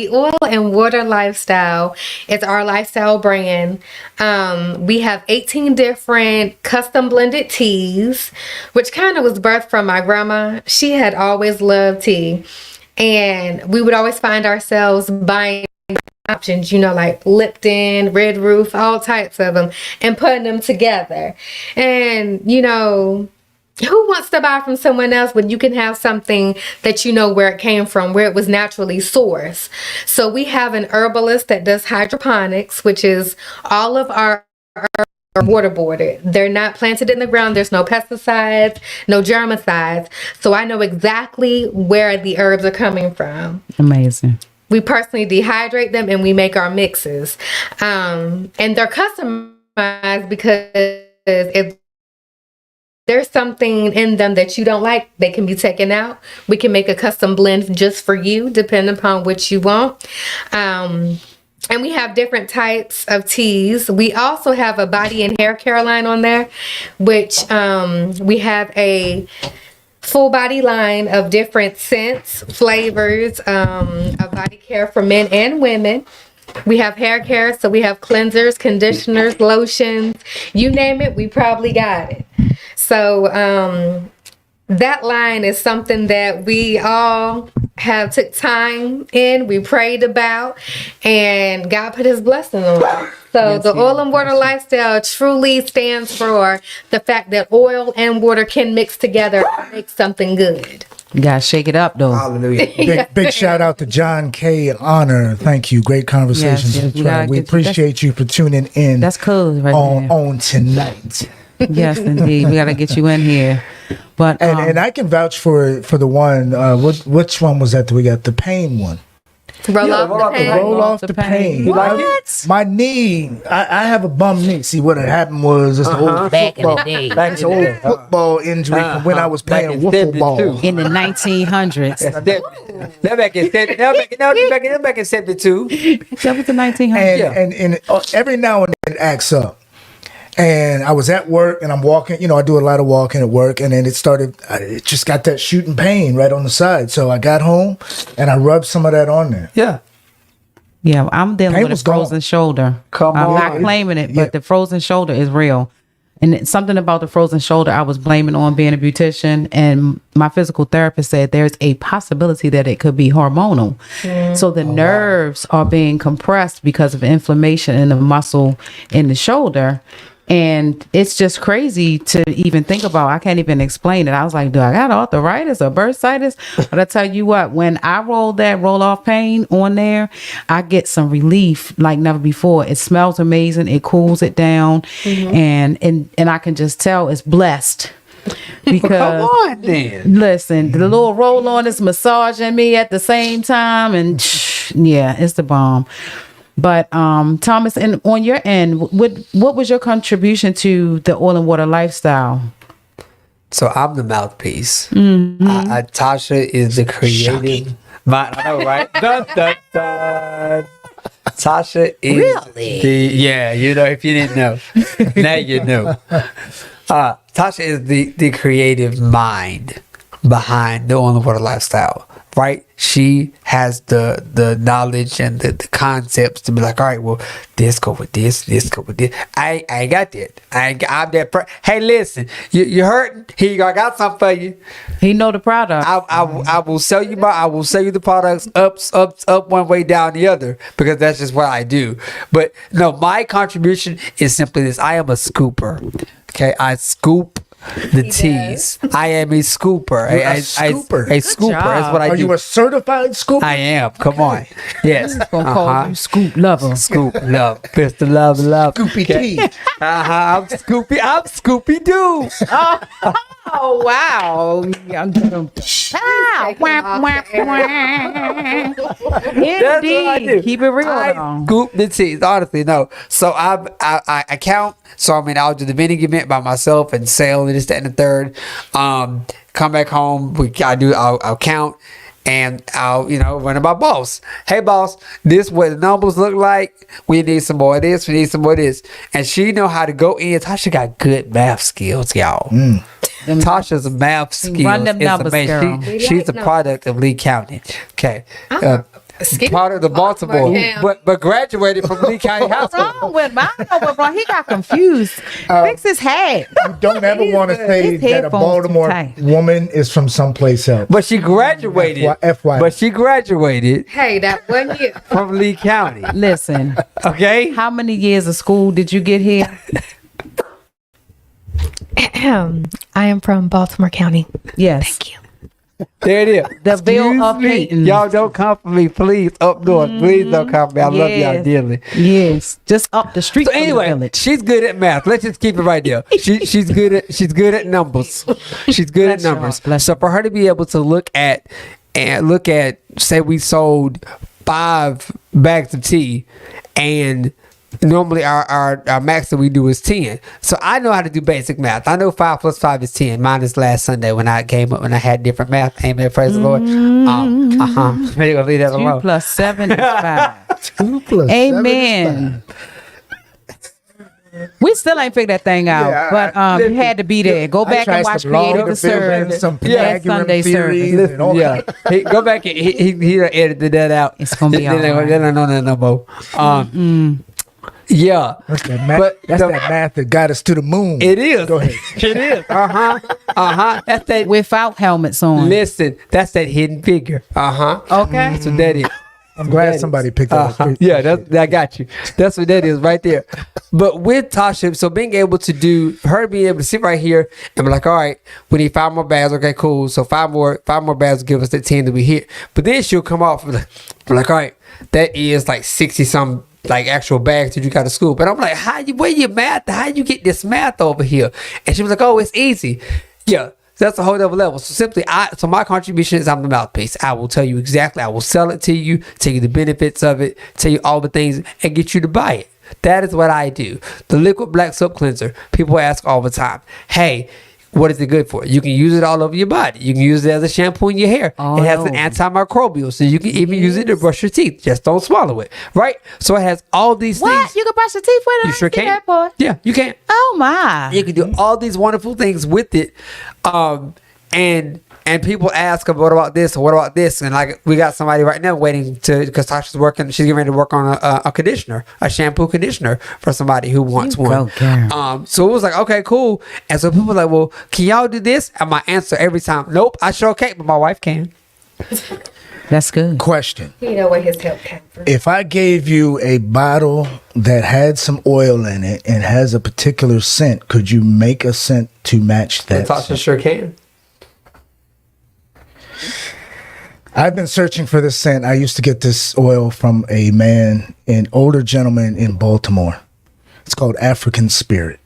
oil and water lifestyle is our lifestyle brand. We have 18 different custom blended teas, which kind of was birthed from my grandma. She had always loved tea. And we would always find ourselves buying options, you know, like Lipton, Red Roof, all types of them, and putting them together. And, you know, who wants to buy from someone else when you can have something that you know where it came from, where it was naturally sourced? So we have an herbalist that does hydroponics, which is all of our herbs are waterboarded. They're not planted in the ground. There's no pesticides, no germicides. So I know exactly where the herbs are coming from. Amazing. We personally dehydrate them and we make our mixes. And they're customized because if there's something in them that you don't like, they can be taken out. We can make a custom blend just for you, depending upon what you want. And we have different types of teas. We also have a body and hair care line on there, which we have a full body line of different scents, flavors of body care for men and women. We have hair care, so we have cleansers, conditioners, lotions, you name it, we probably got it. So that line is something that we all have took time in, we prayed about, and God put his blessing on it. So the oil and water lifestyle truly stands for the fact that oil and water can mix together and make something good. You gotta shake it up though. Hallelujah. Big shout out to John K. Honor. Thank you. Great conversations. Yes, We appreciate you for tuning in. That's cool right on tonight. Yes, indeed. We gotta get you in here. But And I can vouch for the one. Which one was that we got? The pain one. Roll off the pain. You like it? My knee. I have a bum knee. See what had happened was it's the old back in football, the day. it's the old football injury from when I was playing wiffle ball. In the 1900s. They're back in 72. That was the 1900s. And every now and then it acts up. And I was at work and I'm walking, you know, I do a lot of walking at work, and then it just got that shooting pain right on the side. So I got home and I rubbed some of that on there. Yeah. Yeah, I'm dealing Pain with a was gone. frozen shoulder. Come I'm on. not claiming it, Yeah. but the frozen shoulder is real. And it's something about the frozen shoulder I was blaming on being a beautician, and my physical therapist said there's a possibility that it could be hormonal. So the nerves are being compressed because of inflammation in the muscle in the shoulder. And it's just crazy to even think about. I can't even explain it. I was like, do I got arthritis or bursitis? But I tell you what, when I roll that roll-off pain on there, I get some relief like never before. It smells amazing. It cools it down. And I can just tell it's blessed. Because Come on then. listen, the little roll-on is massaging me at the same time. And yeah, it's the bomb. But Thomas, and on your end, what was your contribution to the oil and water lifestyle? So I'm the mouthpiece. Tasha is the creative mind. I know, right? Dun, dun, dun. Tasha is if you didn't know, now you know. Tasha is the creative mind behind the On the Water lifestyle, right? She has the knowledge and the concepts to be like, all right, well, this go with this go with this. I ain't got that. I'm that. Hey, listen, you hurting? Here you go. I got something for you. He know the product. I will sell you the products up one way, down the other, because that's just what I do. But no, my contribution is simply this: I am a scooper. Okay, I scoop the teas. I am a scooper. A scooper. A scooper. That's what I do. Are you a certified scooper? I am. Come on. Yes. Gonna call you Scoop Lover. Scoop Love. Mr. Love. Scoopy tea. I'm Scoopy Doo. Oh wow! Indeed, keep it real. I scoop the teas. Honestly, no. So I count. So I mean, I'll do the vending event by myself and sell this, that, and the third. Come back home. I'll count. And I'll, run to my boss. Hey, boss, this what the numbers look like. We need some more of this. We need some more of this. And she know how to go in. Tasha got good math skills, y'all. Tasha's math skills. Run them numbers, girl. She's a product of Lee County. Okay. Part of the Baltimore, but graduated from Lee County High School. What's wrong with him? I don't know what's wrong. He got confused. Fix his head. You don't ever want to say that a Baltimore woman is from someplace else. But she graduated. FY. But she graduated. Hey, that 1 year from Lee County. Listen. Okay. How many years of school did you get here? I am from Baltimore County. Yes. Thank you. There it is. The Ville of Peyton. Y'all don't come for me, please. Up north, please don't come for me. I love y'all dearly. Yes, just up the street. So anyway, she's good at math. Let's just keep it right there. She's good at numbers. She's good at numbers. So for her to be able to look at, say we sold 5 bags of tea, and normally our max that we do is 10. So I know how to do basic math. I know 5 plus 5 is 10. Minus last Sunday when I came up and I had different math. Amen. Praise the Lord. Maybe gonna leave that alone. 2 plus 7 is 5. 2 plus Amen. 7 We still ain't figured that thing out, but you had to be there. Go back and watch Creative to Serve. Some Sunday service. Go back and he edited that out. It's gonna be all right. They don't know that no more. Yeah, that's that math. That math that got us to the moon. It is. Go ahead. It is. That's that. Without helmets on. Listen, that's that hidden figure. Okay. That's what that is. I'm glad somebody picked that up. Yeah, I got you. That's what that is right there. But with Tasha, so being able to sit right here and be like, all right, we need 5 more bags. Okay, cool. So 5 more bags will give us the 10 that we hit. But then she'll come off and be like, all right, that is like 60 some like actual bags that you got to school. But I'm like, where you math? How you get this math over here? And she was like, oh, it's easy. Yeah. That's a whole other level. So simply, my contribution is I'm the mouthpiece. I will tell you exactly. I will sell it to you, tell you the benefits of it, tell you all the things, and get you to buy it. That is what I do. The liquid black soap cleanser. People ask all the time, hey, what is it good for? You can use it all over your body. You can use it as a shampoo in your hair. It has an antimicrobial, so you can even use it to brush your teeth. Just don't swallow it, right? So it has all these things. What? You can brush your teeth with it? You sure can. Yeah, you can. Oh my! You can do all these wonderful things with it, and people ask, what about this or what about this? And like we got somebody right now waiting because Tasha's working. She's getting ready to work on a conditioner, a shampoo conditioner for somebody who wants one. So it was like, okay, cool. And so people were like, well, can y'all do this? And my answer every time, nope, I sure can't, but my wife can. That's good. Question. You know where his help came from. If I gave you a bottle that had some oil in it and has a particular scent, could you make a scent to match that? Tasha sure can. I've been searching for this scent. I used to get this oil from an older gentleman in Baltimore. It's called African Spirit.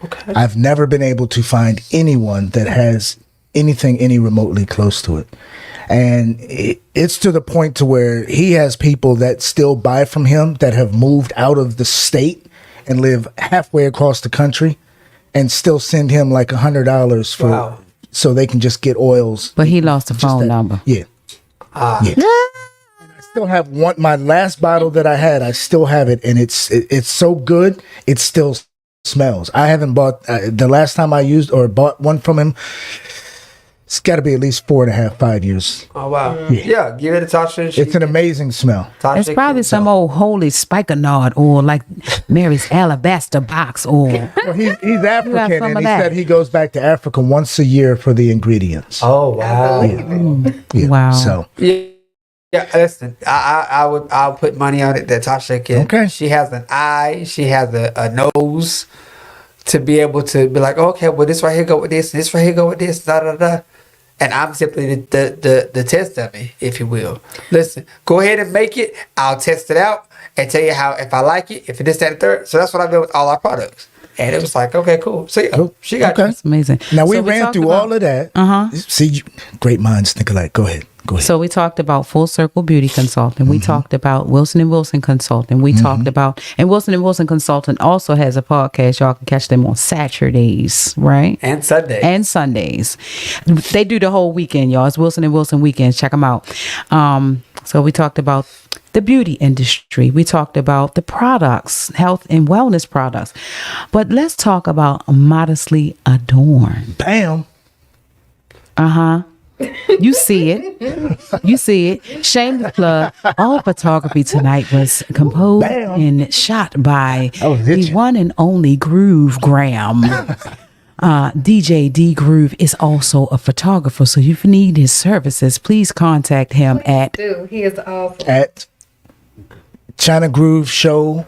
Okay. I've never been able to find anyone that has anything any remotely close to it. And it's to the point to where he has people that still buy from him that have moved out of the state and live halfway across the country and still send him like $100 for so they can just get oils. But he lost the phone number. Yeah. Yeah. I still have my last bottle that I had. I still have it, and it's so good. It still smells. I haven't bought the last time I used or bought one from him. It's got to be at least 4.5, 5 years. Oh wow! Yeah, give it a Tasha. It's an amazing smell. It's probably some old holy spikenard or like Mary's alabaster box or. Well, he's African, some and of he that. said he goes back to Africa once a year for the ingredients. Oh wow! Yeah. Wow. So Yeah, listen. I'll put money on it that Tasha can. Okay. She has an eye. She has a nose to be able to be like, okay, well, this right here go with this. This right here go with this. Da da da. And I'm simply the test dummy, if you will. Listen, go ahead and make it. I'll test it out and tell you how, if I like it, if it is that and third. So that's what I've done with all our products. And it was like, okay, cool. So yeah, she got you. That's amazing. now we So ran talked through about- all of that. See, great minds think alike. Go ahead. So we talked about Full Circle Beauty Consulting. We talked about Wilson & Wilson Consulting. We talked about, and Wilson & Wilson Consulting also has a podcast. Y'all can catch them on Saturdays, right? And Sunday. And Sundays. They do the whole weekend, y'all. It's Wilson & Wilson Weekends. Check them out. So we talked about the beauty industry. We talked about the products, health and wellness products. But let's talk about Modestly Adorned. Bam. You see it. You see it. Shameless plug. All photography tonight was composed and shot by the one and only Groove Graham. DJ D Groove is also a photographer. So if you need his services, please contact him at Dude, he is awesome. At ChynaGroove Show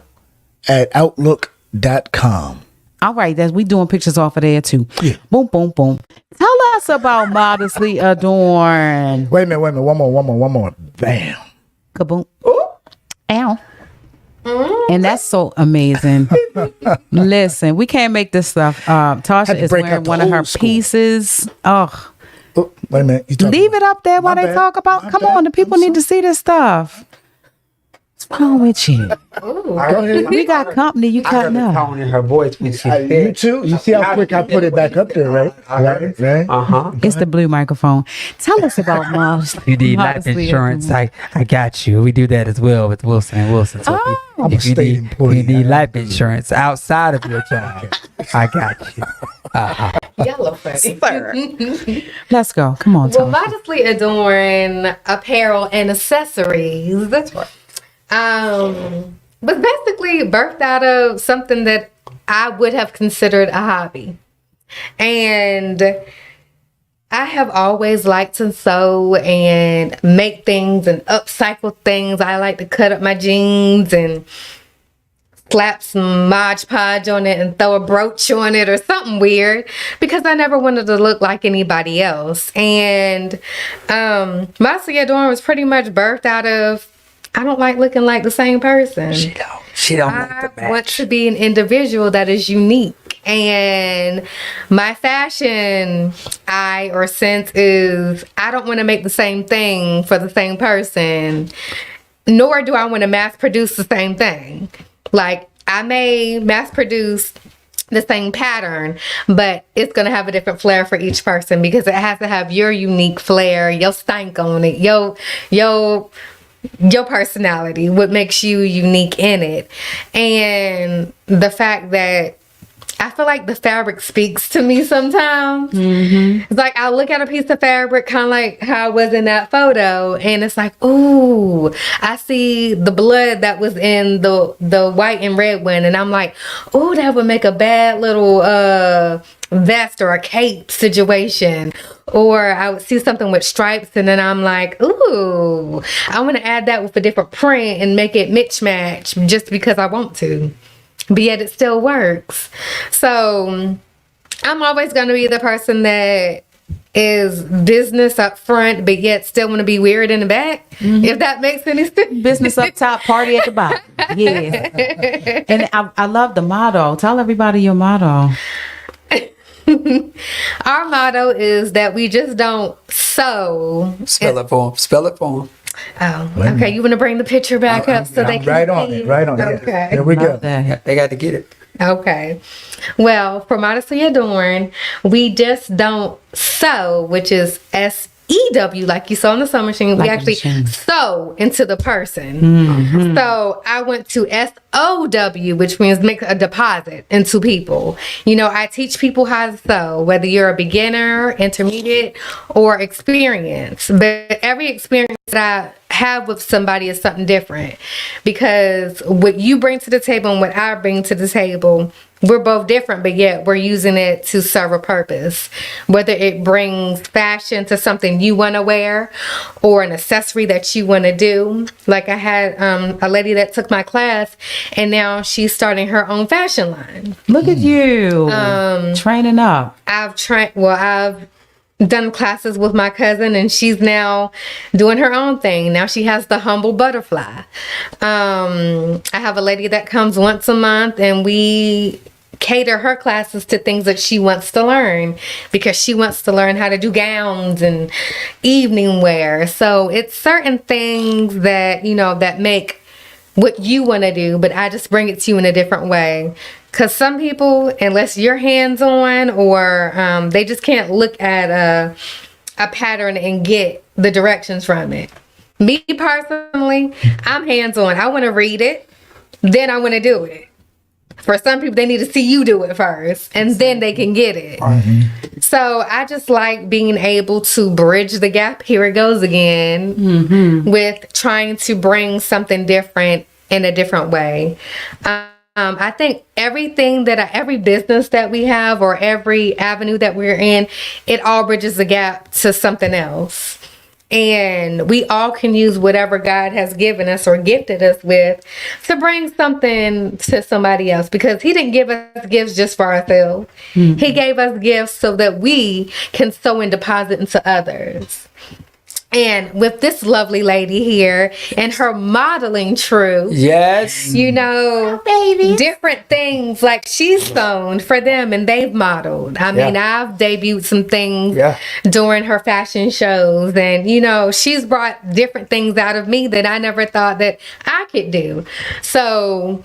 at Outlook.com. all right, that's we doing pictures off of there too. Yeah. Boom, boom, boom. Tell us about Modestly Adorned. Wait a minute. One more. Bam. Kaboom. Ow. And that's so amazing. Listen, we can't make this stuff. Tasha Had to is break wearing out the one of her old school. pieces. Oh, Oh, wait a minute. You talking leave it up there while My they bad. talk about. My Come bad. on, the people I'm need to see this stuff. What's wrong with you? Go ahead. We got company. You I heard cutting the up. tone in her voice when she You said. too. You see how quick I put it back up there, right? Right. It's the blue microphone. Tell us about Modestly. You need life Modestly insurance. Adorned. I got you. We do that as well with Wilson & Wilson. So I'm a state employee. you need life insurance outside of your job, I got you. Yellow funny. Let's go. Come on, Well, Tasha. Modestly Adorned apparel and accessories. That's right. Was basically birthed out of something that I would have considered a hobby. And I have always liked to sew and make things and upcycle things. I like to cut up my jeans and slap some Mod Podge on it and throw a brooch on it or something weird because I never wanted to look like anybody else. And Modestly Adorned was pretty much birthed out of I don't like looking like the same person. She don't like the I want match. to be an individual that is unique. And my fashion eye or sense is I don't want to make the same thing for the same person, nor do I want to mass produce the same thing. Like I may mass produce the same pattern, but it's going to have a different flair for each person because it has to have your unique flair, your stank on it, your personality, what makes you unique in it. And the fact that I feel like the fabric speaks to me sometimes. It's like I look at a piece of fabric kind of like how I was in that photo, and it's like, ooh, I see the blood that was in the white and red one, and I'm like, ooh, that would make a bad little vest or a cape situation. Or I would see something with stripes and then I'm like, ooh, I want to add that with a different print and make it match just because I want to. But yet it still works. So I'm always going to be the person that is business up front, but yet still want to be weird in the back. If that makes any sense. Business up top, party at the bottom. Yeah. And I love the motto. Tell everybody your motto. Our motto is that we just don't sew. Spell it for him. Spell it for him. Oh, okay. You want to bring the picture back up so they can Right on see? it. Right on it. Okay. There we go. Love that. They got to get it. Okay. Well, for Modestly Adorned, we just don't sew, which is SEW, like you saw in the sewing machine. Like we a actually machine. sew into the person. So I went to SOW, which means make a deposit into people. You know, I teach people how to sew, whether you're a beginner, intermediate, or experienced. But every experience that I have with somebody is something different, because what you bring to the table and what I bring to the table, we're both different, but yet we're using it to serve a purpose. Whether it brings fashion to something you want to wear or an accessory that you want to do. Like I had a lady that took my class, and now she's starting her own fashion line. Look at you, training up. I've done classes with my cousin, and she's now doing her own thing. Now she has the Humble Butterfly. I have a lady that comes once a month, and we cater her classes to things that she wants to learn, because she wants to learn how to do gowns and evening wear. So it's certain things that, you know, that make what you want to do, but I just bring it to you in a different way. Because some people, unless you're hands-on, or they just can't look at a pattern and get the directions from it. Me personally, I'm hands-on. I want to read it, then I want to do it. For some people, they need to see you do it first, and then they can get it. So I just like being able to bridge the gap. Here it goes again, with trying to bring something different in a different way. I think every business that we have, or every avenue that we're in, it all bridges the gap to something else. And we all can use whatever God has given us or gifted us with to bring something to somebody else, because He didn't give us gifts just for ourselves. He gave us gifts so that we can sow and deposit into others. And with this lovely lady here and her modeling truth, Yes. you know, different things like she's sewn for them and they've modeled. I mean, I've debuted some things during her fashion shows, and, you know, she's brought different things out of me that I never thought that I could do. So,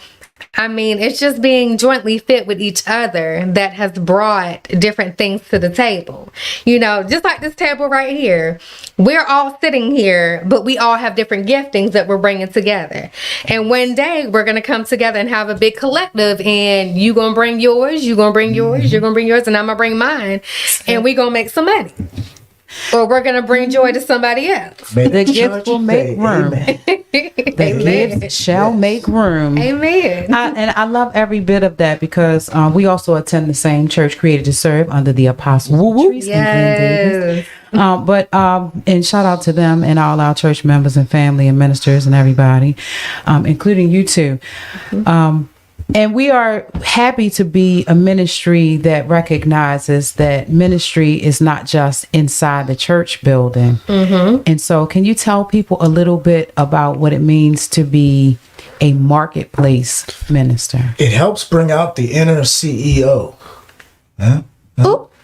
I mean, it's just being jointly fit with each other that has brought different things to the table. You know, just like this table right here. We're all sitting here, but we all have different giftings that we're bringing together. And one day we're going to come together and have a big collective, and you going to bring yours, you going to bring yours, you're going to bring yours, and I'm going to bring mine. And we going to make some money. Or we're going to bring joy to somebody else. The gift will make room. The gift shall make room. Amen. And I love every bit of that, because we also attend the same church, created to serve, under the apostles. Patrice and King Davis. And shout out to them and all our church members and family and ministers and everybody, including you too. And we are happy to be a ministry that recognizes that ministry is not just inside the church building. And so can you tell people a little bit about what it means to be a marketplace minister? It helps bring out the inner CEO. Huh?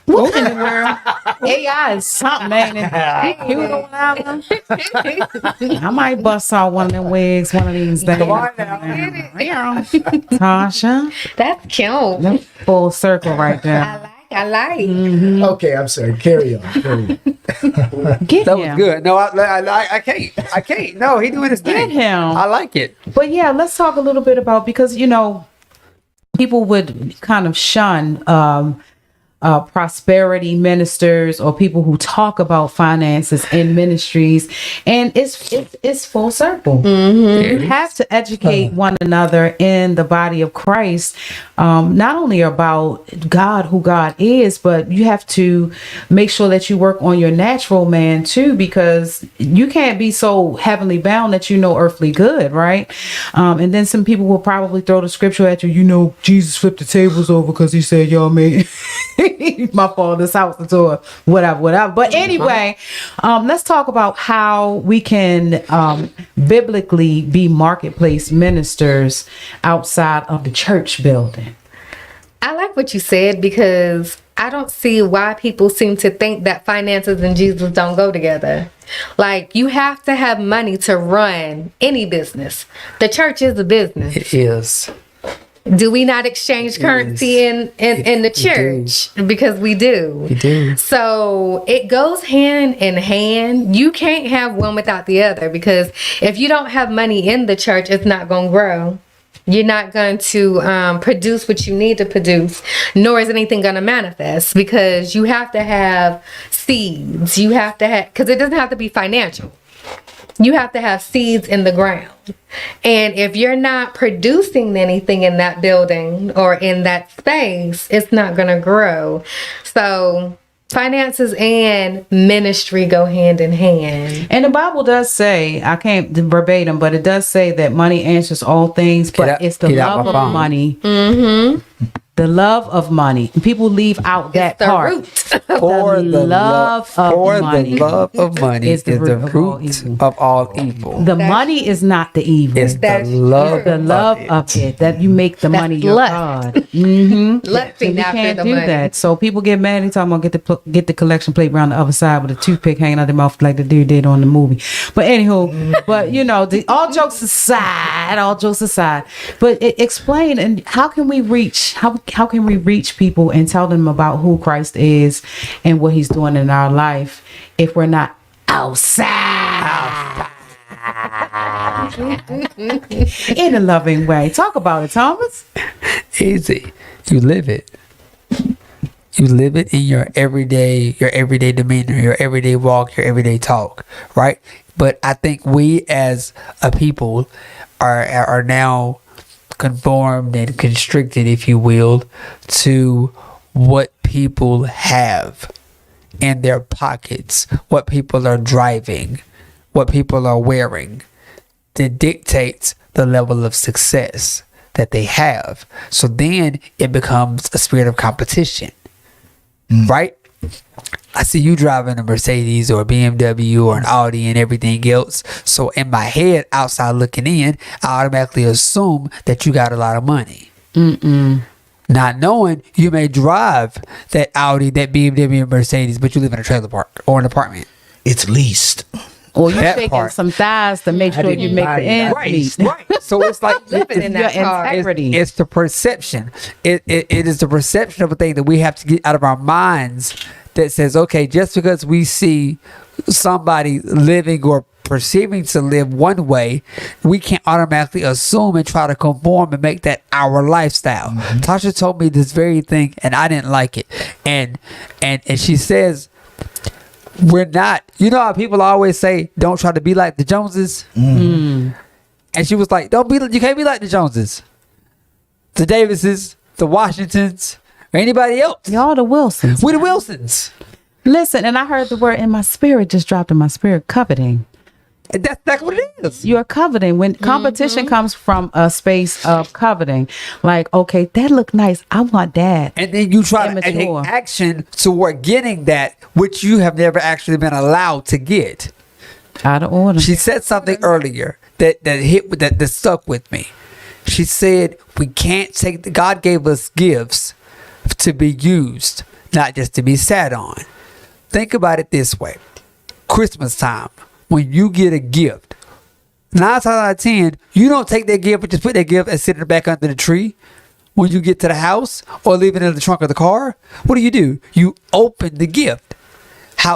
What in the world? AI is something, ain't it? You know what I might bust out one of them wigs one of these days. Come on now. Tasha, That's cute. full circle right there. I like. Okay, I'm sorry. Carry on. Get That him. was good. No, I can't. No, he doing his thing. Get him. I like it. But yeah, let's talk a little bit about, because, you know, people would kind of shun prosperity ministers or people who talk about finances in ministries, and it's full circle. You have to educate one another in the body of Christ, not only about God, who God is, but you have to make sure that you work on your natural man too, because you can't be so heavenly bound that you know earthly good, right? And then some people will probably throw the scripture at you. You know, Jesus flipped the tables over because he said, y'all made my father's house into a whatever. But anyway, let's talk about how we can biblically be marketplace ministers outside of the church building. I like what you said, because I don't see why people seem to think that finances and Jesus don't go together. Like, you have to have money to run any business. The church is a business. It is. Do we not exchange currency in the church? Because we do. We do. So it goes hand in hand. You can't have one without the other, because if you don't have money in the church, it's not going to grow. You're not going to produce what you need to produce, nor is anything going to manifest, because you have to have seeds. You have to have, because it doesn't have to be financial. You have to have seeds in the ground. And if you're not producing anything in that building or in that space, it's not going to grow. So finances and ministry go hand in hand. And the Bible does say, I can't verbatim, but it does say that money answers all things, but it's the love of money. The love of money. People leave out that the part. root. For the love of money. The love of money is the root of all evil. The money is not the evil. It's the That's love, the love of it, that you make the money your lust. God. Mm-hmm. Lusting You after can't the do money. that. So people get mad. They talking about get the collection plate around the other side with a toothpick hanging out their mouth like the dude did on the movie. But anywho, but you know, all jokes aside. But explain, and how can we reach? How can we reach people and tell them about who Christ is and what He's doing in our life if we're not outside? In a loving way. Talk about it, Thomas. Easy. You live it. You live it in your everyday demeanor, your everyday walk, your everyday talk, right? But I think we as a people are now conformed and constricted, if you will, to what people have in their pockets, what people are driving, what people are wearing, that dictates the level of success that they have. So then it becomes a spirit of competition, right? I see you driving a Mercedes or a BMW or an Audi and everything else. So in my head, outside looking in, I automatically assume that you got a lot of money. Not knowing you may drive that Audi, that BMW, and Mercedes, but you live in a trailer park or an apartment. It's leased. Or you're That shaking part. some thighs to make sure you make the ends meet. Right. So it's like Living in that Your car. integrity. It's the perception. It is the perception of a thing that we have to get out of our minds, that says, okay, just because we see somebody living or perceiving to live one way, we can't automatically assume and try to conform and make that our lifestyle. Tasha told me this very thing and I didn't like it. And she says, we're not, you know how people always say, don't try to be like the Joneses? And she was like, you can't be like the Joneses, the Davises, the Washingtons, or anybody else. Y'all the Wilsons. We're the Wilsons. Listen, and I heard the word in my spirit, just dropped in my spirit, coveting. And that's what it is. You're coveting. When competition comes from a space of coveting, like, okay, that look nice, I want that. And then you try to take Immature. action toward getting that which you have never actually been allowed to get. Out of order. She said something earlier that stuck with me. She said, we can't take, God gave us gifts to be used, not just to be sat on. Think about it this way. Christmas time, when you get a gift, 9 times out of 10, you don't take that gift and just put that gift and sit it back under the tree when you get to the house or leave it in the trunk of the car. What do? You open the gift.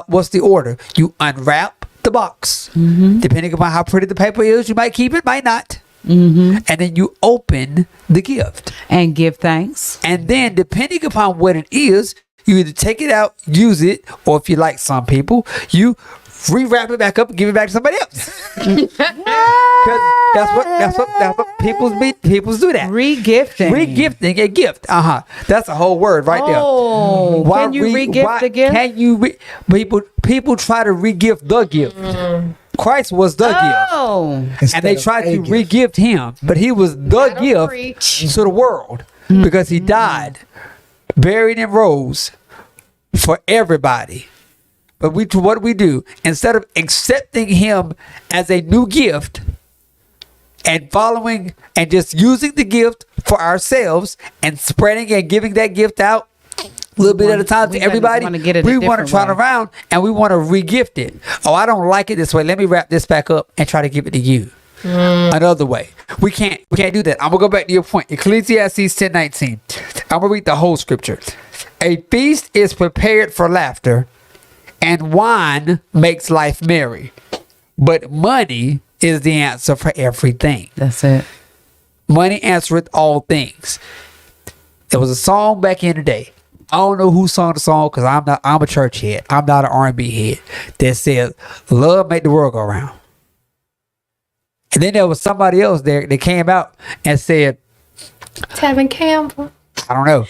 What's the order? You unwrap the box. Depending upon how pretty the paper is, you might keep it, might not. And then you open the gift. And give thanks. And then depending upon what it is, you either take it out, use it, or if you like some people, you rewrap it back up and give it back to somebody else. Because that's what people do that. Regifting. A gift. That's a whole word right there. Oh, can you regift the gift? Can you people try to regift the gift? Christ was the gift. Oh. And they tried to re-gift him, but he was the gift to the world because he died, buried, and rose for everybody. But what do we do? Instead of accepting him as a new gift and following and just using the gift for ourselves and spreading and giving that gift out a little bit at a time to everybody, we want to turn around and we want to re-gift it. Oh, I don't like it this way. Let me wrap this back up and try to give it to you. Another way. We can't We can't do that. I'm going to go back to your point. Ecclesiastes 10:19. I'm going to read the whole scripture. A feast is prepared for laughter, and wine makes life merry. But money is the answer for everything. That's it. Money answereth all things. There was a song back in the day. I don't know who sung the song because I'm a church head. I'm not an R&B head. That says, love make the world go round. And then there was somebody else there that came out and said, Tevin Campbell. I don't know.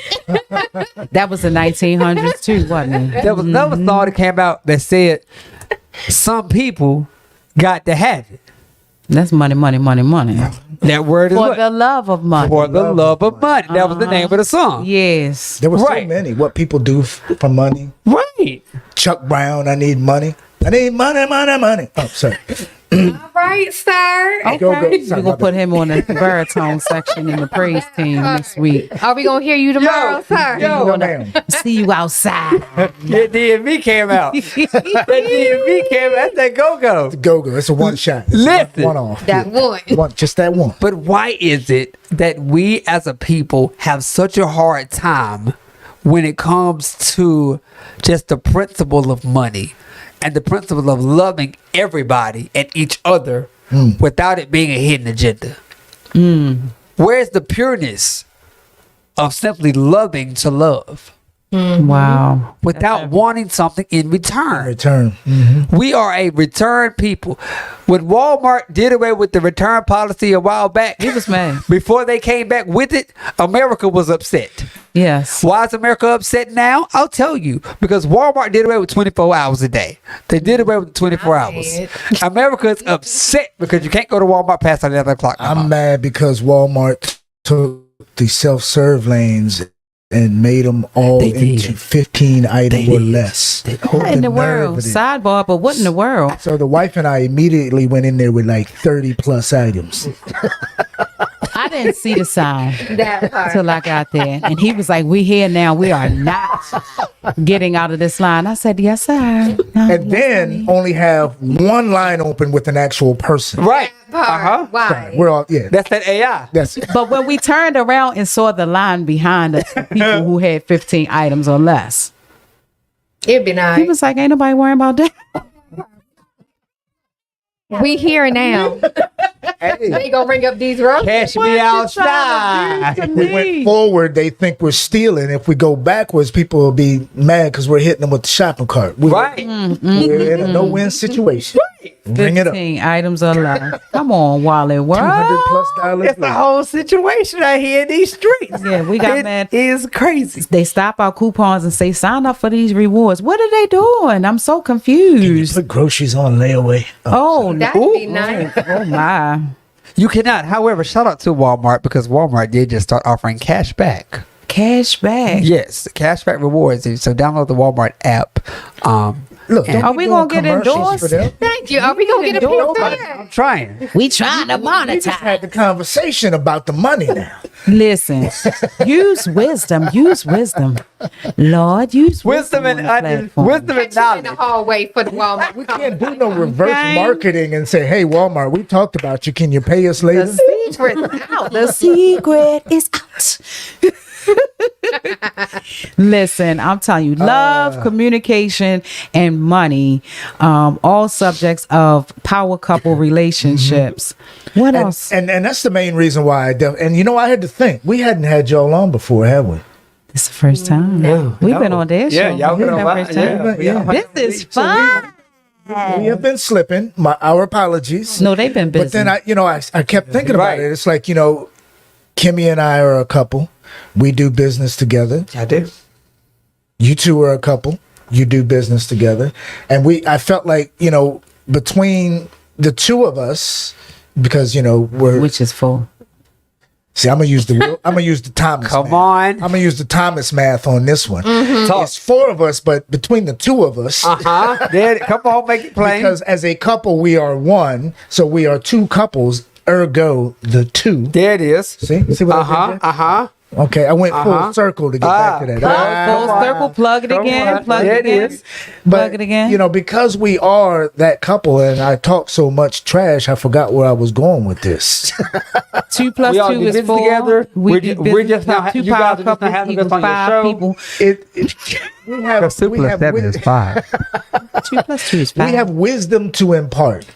That was the 1900s too, wasn't it? There was another song that came out that said, some people got to have it. That's money, money, money, money. That word is For what? the love of money. For the love of money. That was the name of the song. Yes. There were Right. so many. What people do for money. Right. Chuck Brown, I need money. I need money, money, money. Oh, sorry. All right, sir. Okay. Go. We're Sorry, going my to put him on the baritone section in the praise team this week. Are we gonna hear you tomorrow, sir? No, ma'am. See you outside. That DMV came out. That DMV came out. That's that go-go. Go. It's a one shot. It's Listen. one off. That one. Just that one. But why is it that we as a people have such a hard time when it comes to just the principle of money and the principle of loving everybody and each other without it being a hidden agenda? Where's the pureness of simply loving to love Wow. without wanting something in return? Return. We are a return people. When Walmart did away with the return policy a while back, He was mad. before they came back with it, America was upset. Yes. Why is America upset now? I'll tell you. Because Walmart did away with 24 hours a day. They did away with 24 hours. America is upset because you can't go to Walmart past 11 o'clock. I'm mad because Walmart took the self-serve lanes and made them all They did. into 15 items They or did. less. What in the nerve world? of it. Sidebar, but what in the world? So the wife and I immediately went in there with like 30 plus items. I didn't see the sign That part. till I got there. And he was like, we here now. We are not getting out of this line. I said, yes, sir. No, And then only have one line open with an actual person. Right. Part. Why? We're all, yeah. That's that AI. That's it. But when we turned around and saw the line behind us, the people who had 15 items or less, It'd be he nice. was like, ain't nobody worrying about that. We here now. Hey, They gonna ring up these roads. Cash What me you trying outside. to do to if we went me? forward, they think we're stealing. If we go backwards, people will be mad because we're hitting them with the shopping cart. Right. We're in a no-win situation. Bring it up. 15 items or less. Come on, Wally. What? $200+ It's the whole situation out here in these streets. Yeah, we got mad. It is crazy. They stop our coupons and say, sign up for these rewards. What are they doing? I'm so You confused. put groceries on layaway. Oh, That'd no. be nice. Oh, my. You cannot. However, shout out to Walmart because Walmart did just start offering cash back. Cash back. Yes, cash back rewards. So download the Walmart app. Look, And- don't Are be we doing gonna get commercials endorsed? for them. Thank you. Are we gonna get a piece of that? I'm trying. We trying to We just had the conversation about the money now. Listen, use wisdom. Use wisdom. Lord, use Wisdom wisdom. and on the platform. wisdom and Catch you in the knowledge. hallway for the Walmart. We can't do no reverse Okay. marketing and say, hey, Walmart, we talked about you. Can you pay us later? The secret's out. The secret is out. Listen, I'm telling you, love, communication, and money, all subjects of power couple relationships. What else? And that's the main reason why and you know, I had to think. We hadn't had y'all on before, have we? This is the first time. We've been on their show. Yeah, y'all been on This is the mine. first time. Yeah. This is fun. We have been slipping. Our apologies. No, they've been busy. But then I kept thinking about Right. it. It's like, Kimmy and I are a couple. We do business together. I do. You two are a couple. You do business together. And I felt like, between the two of us, because, we're which is full. see, I'm gonna use the Thomas. Come math. on. I'm gonna use the Thomas math on this one. Talk. It's four of us, but between the two of us, There. Come on, make it plain. because as a couple we are one, so we are two couples. Ergo, the two. There it is. See what I did there? Okay, I went full circle to get back to that. Full circle, plug it again, plug it again. Plug it again. You know, because we are that couple and I talk so much trash, I forgot where I was going with this. 2 plus We all 2 do is business 4. together. We're do just not- two you guys power are just not couples having us equals on your 5 show. people. We have 2 plus 7 is 5. 2 plus 2 is 5. we have wisdom to impart,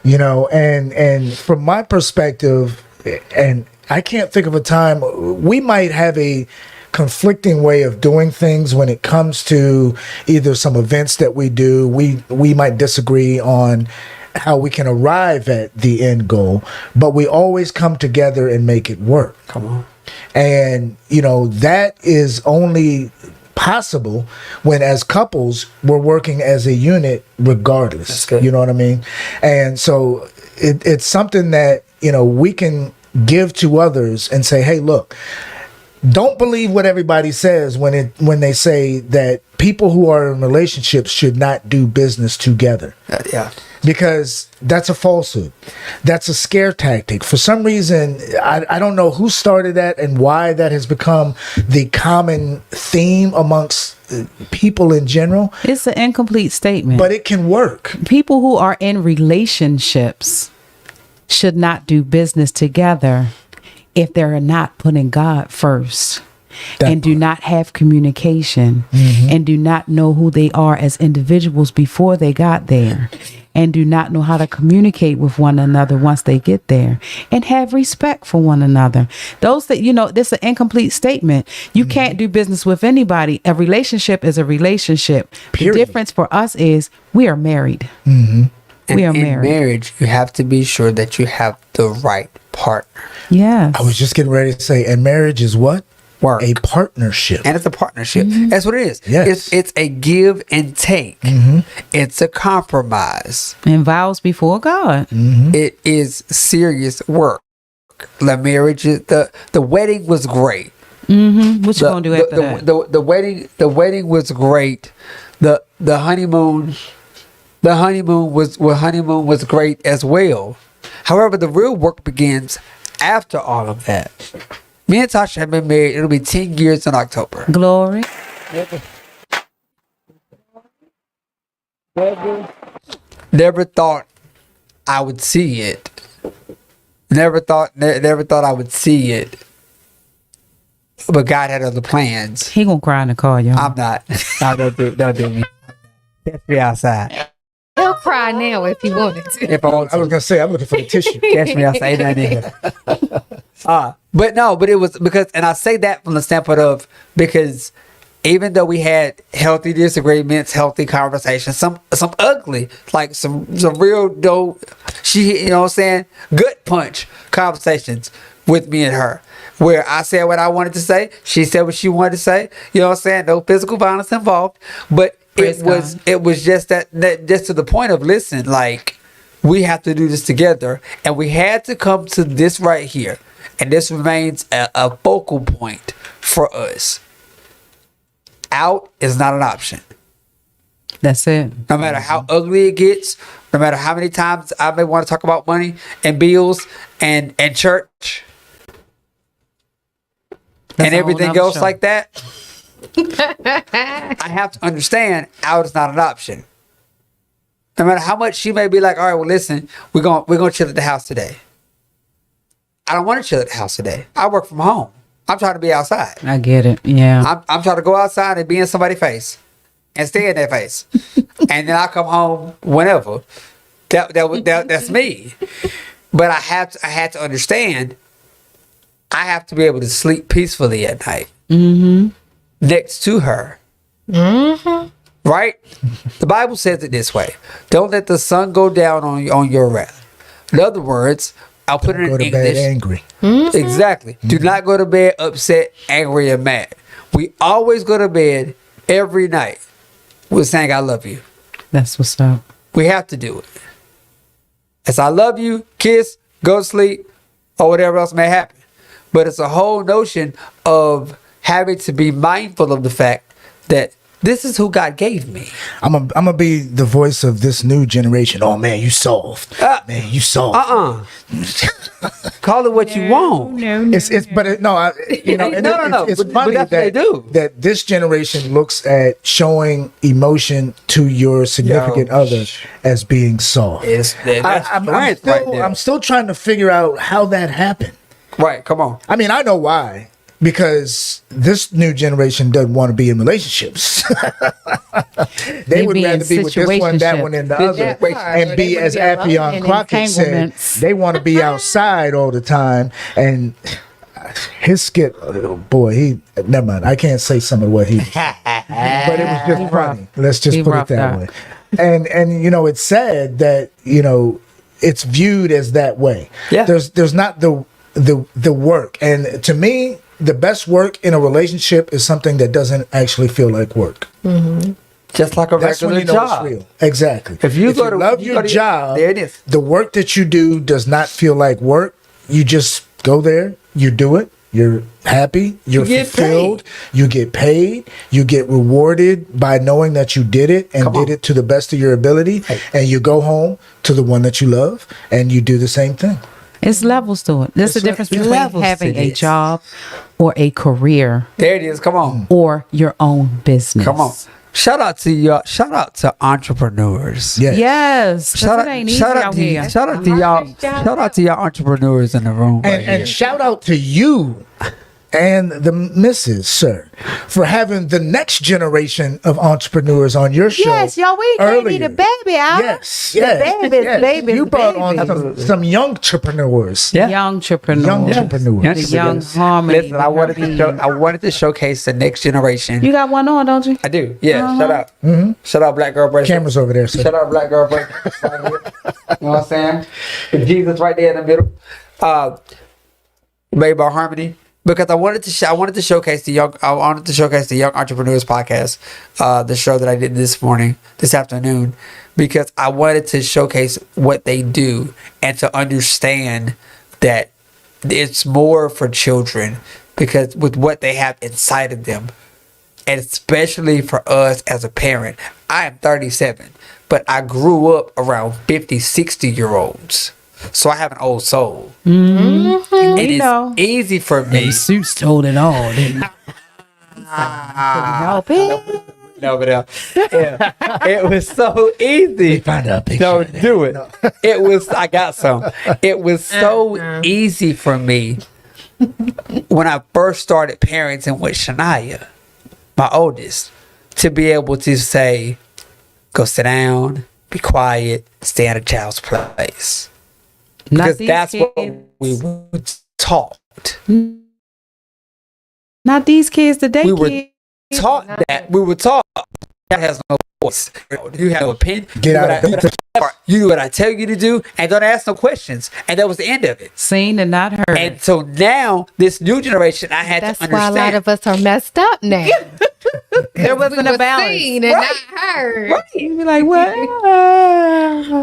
you know, and from my perspective, and I can't think of a time we might have a conflicting way of doing things when it comes to either some events that we do. We might disagree on how we can arrive at the end goal, but we always come together and make it work. Come on. And, you know, that is only possible when as couples we're working as a unit regardless. That's good. You know what I mean? And so it's something that, you know, we can give to others and say, hey, look, don't believe what everybody says when they say that people who are in relationships should not do business together. Yeah. Because that's a falsehood. That's a scare tactic. For some reason, I don't know who started that and why that has become the common theme amongst people in general. It's an incomplete statement. But it can work. People who are in relationships should not do business together if they're not putting God first. And do not have communication and do not know who they are as individuals before they got there, and do not know how to communicate with one another once they get there, and have respect for one another. Those that, you know, this is an incomplete statement. You can't do business with anybody. A relationship is a relationship. Period. The difference for us is we are married. And We are in married. marriage, you have to be sure that you have the right partner. Yes. I was just getting ready to say, and marriage is what? Work. A partnership. And it's a partnership. That's what it is. Yes. It's a give and take. It's a compromise. And vows before God. It is serious work. The marriage is the wedding was great. What you gonna do after that? The wedding was great. The honeymoon was great as well. However, the real work begins after all of that. Me and Tasha have been married. It'll be 10 years in October. Glory. Never thought I would see it. Never thought I would see it. But God had other plans. He gonna cry in the car, y'all. I'm not. No, don't do me. Catch me outside. He'll cry now if he wanted to. If I want I was to. going to say, I'm looking for the tissue. Catch me outside. Ain't nothing here. But it was because, and I say that from the standpoint of, because even though we had healthy disagreements, healthy conversations, some ugly, like some real dope, you know what I'm saying, gut punch conversations with me and her, where I said what I wanted to say, she said what she wanted to say, you know what I'm saying, no physical violence involved, but it was just that just to the point of, listen, like, we have to do this together, and we had to come to this right here, and this remains a focal point for us. Out is not an option. That's it. No matter how ugly it gets, no matter how many times I may want to talk about money and bills and church and everything else like that, I have to understand out is not an option. No matter how much she may be like, all right, well, listen, we're gonna chill at the house today. I don't want to chill at the house today. I work from home. I'm trying to be outside. I get it. Yeah. I'm trying to go outside and be in somebody's face and stay in their face, and then I come home whenever. That's me. But I had to understand. I have to be able to sleep peacefully at night next to her. Right? The Bible says it this way: don't let the sun go down on your wrath. In other words, I'll put it in Go to English. bed angry. Exactly. Do not go to bed upset, angry, and mad. We always go to bed every night with saying, I love you. That's what's up. We have to do it. As I love you, kiss, go to sleep, or whatever else may happen. But it's a whole notion of having to be mindful of the fact that This is who God gave me. I'm gonna be the voice of this new generation. Oh man, you soft. Man, you soft. Call it what you want. It's but it, no, I, you know, and No. It's But funny that's what they do. that this generation looks at showing emotion to your significant other as being soft. I'm still trying to figure out how that happened. Right, come on. I mean, I know why. Because this new generation doesn't want to be in relationships. They would be rather in be with this one, that one, and the other, and be as Affion Crockett said. They want to be outside all the time, and his skit, oh boy, he never mind. I can't say some of what he, but it was just funny. Let's just put it that way. And you know, it's sad that you know it's viewed as that way. Yeah. There's not the work, and to me, the best work in a relationship is something that doesn't actually feel like work. Mm-hmm. Just like a That's when regular you know job. it's real. Exactly. If you love your job, there it is. The work that you do does not feel like work. You just go there, you do it, you're happy, you're fulfilled, you get paid, you get rewarded by knowing that you did it and did it to the best of your ability, and you go home to the one that you love and you do the same thing. It's levels to it. There's a difference between having a job or a career. There it is. Come on. Or your own business. Come on. Shout out to y'all. Shout out to entrepreneurs. Yes. Shout it ain't easy out here. Shout out to y'all. Shout out to y'all entrepreneurs in the room. And shout out to you and the missus, sir, for having the next generation of entrepreneurs on your show. Yes, y'all, we gave me the baby out. Yes, Babies. You brought on some young entrepreneurs. Yeah. Young entrepreneurs. Young entrepreneurs. The young harmony. Listen, I wanted to showcase the next generation. You got one on, don't you? I do. Yeah. Shout out. Shout out Black Girl Break. Cameras over there, sir. Shout out Black Girl Break. Right here. You know what I'm saying? With Jesus right there in the middle. Made by Harmony. Because I wanted to showcase the Young Entrepreneurs Podcast, the show that I did this afternoon, because I wanted to showcase what they do and to understand that it's more for children, because with what they have inside of them, and especially for us as a parent. I am 37, but I grew up around 50, 60-year-olds. So I have an old soul. Mm-hmm. And it's easy for me. Suits told it all, didn't it? Help it. No, but yeah. It was so easy. No, do it. No. It was. I got some. It was so easy for me when I first started parenting with Shania, my oldest, to be able to say, "Go sit down, be quiet, stay at a child's place." Because that's what we were taught. Not these kids today. We were taught that. We were taught that has no voice. You have no opinion. Get out of here. You do what I tell you to do, and don't ask no questions. And that was the end of it. Seen and not heard. And so now, this new generation, I had to understand. That's why a lot of us are messed up now. There wasn't a balance. Seen and not heard. Right. You'd be like, what?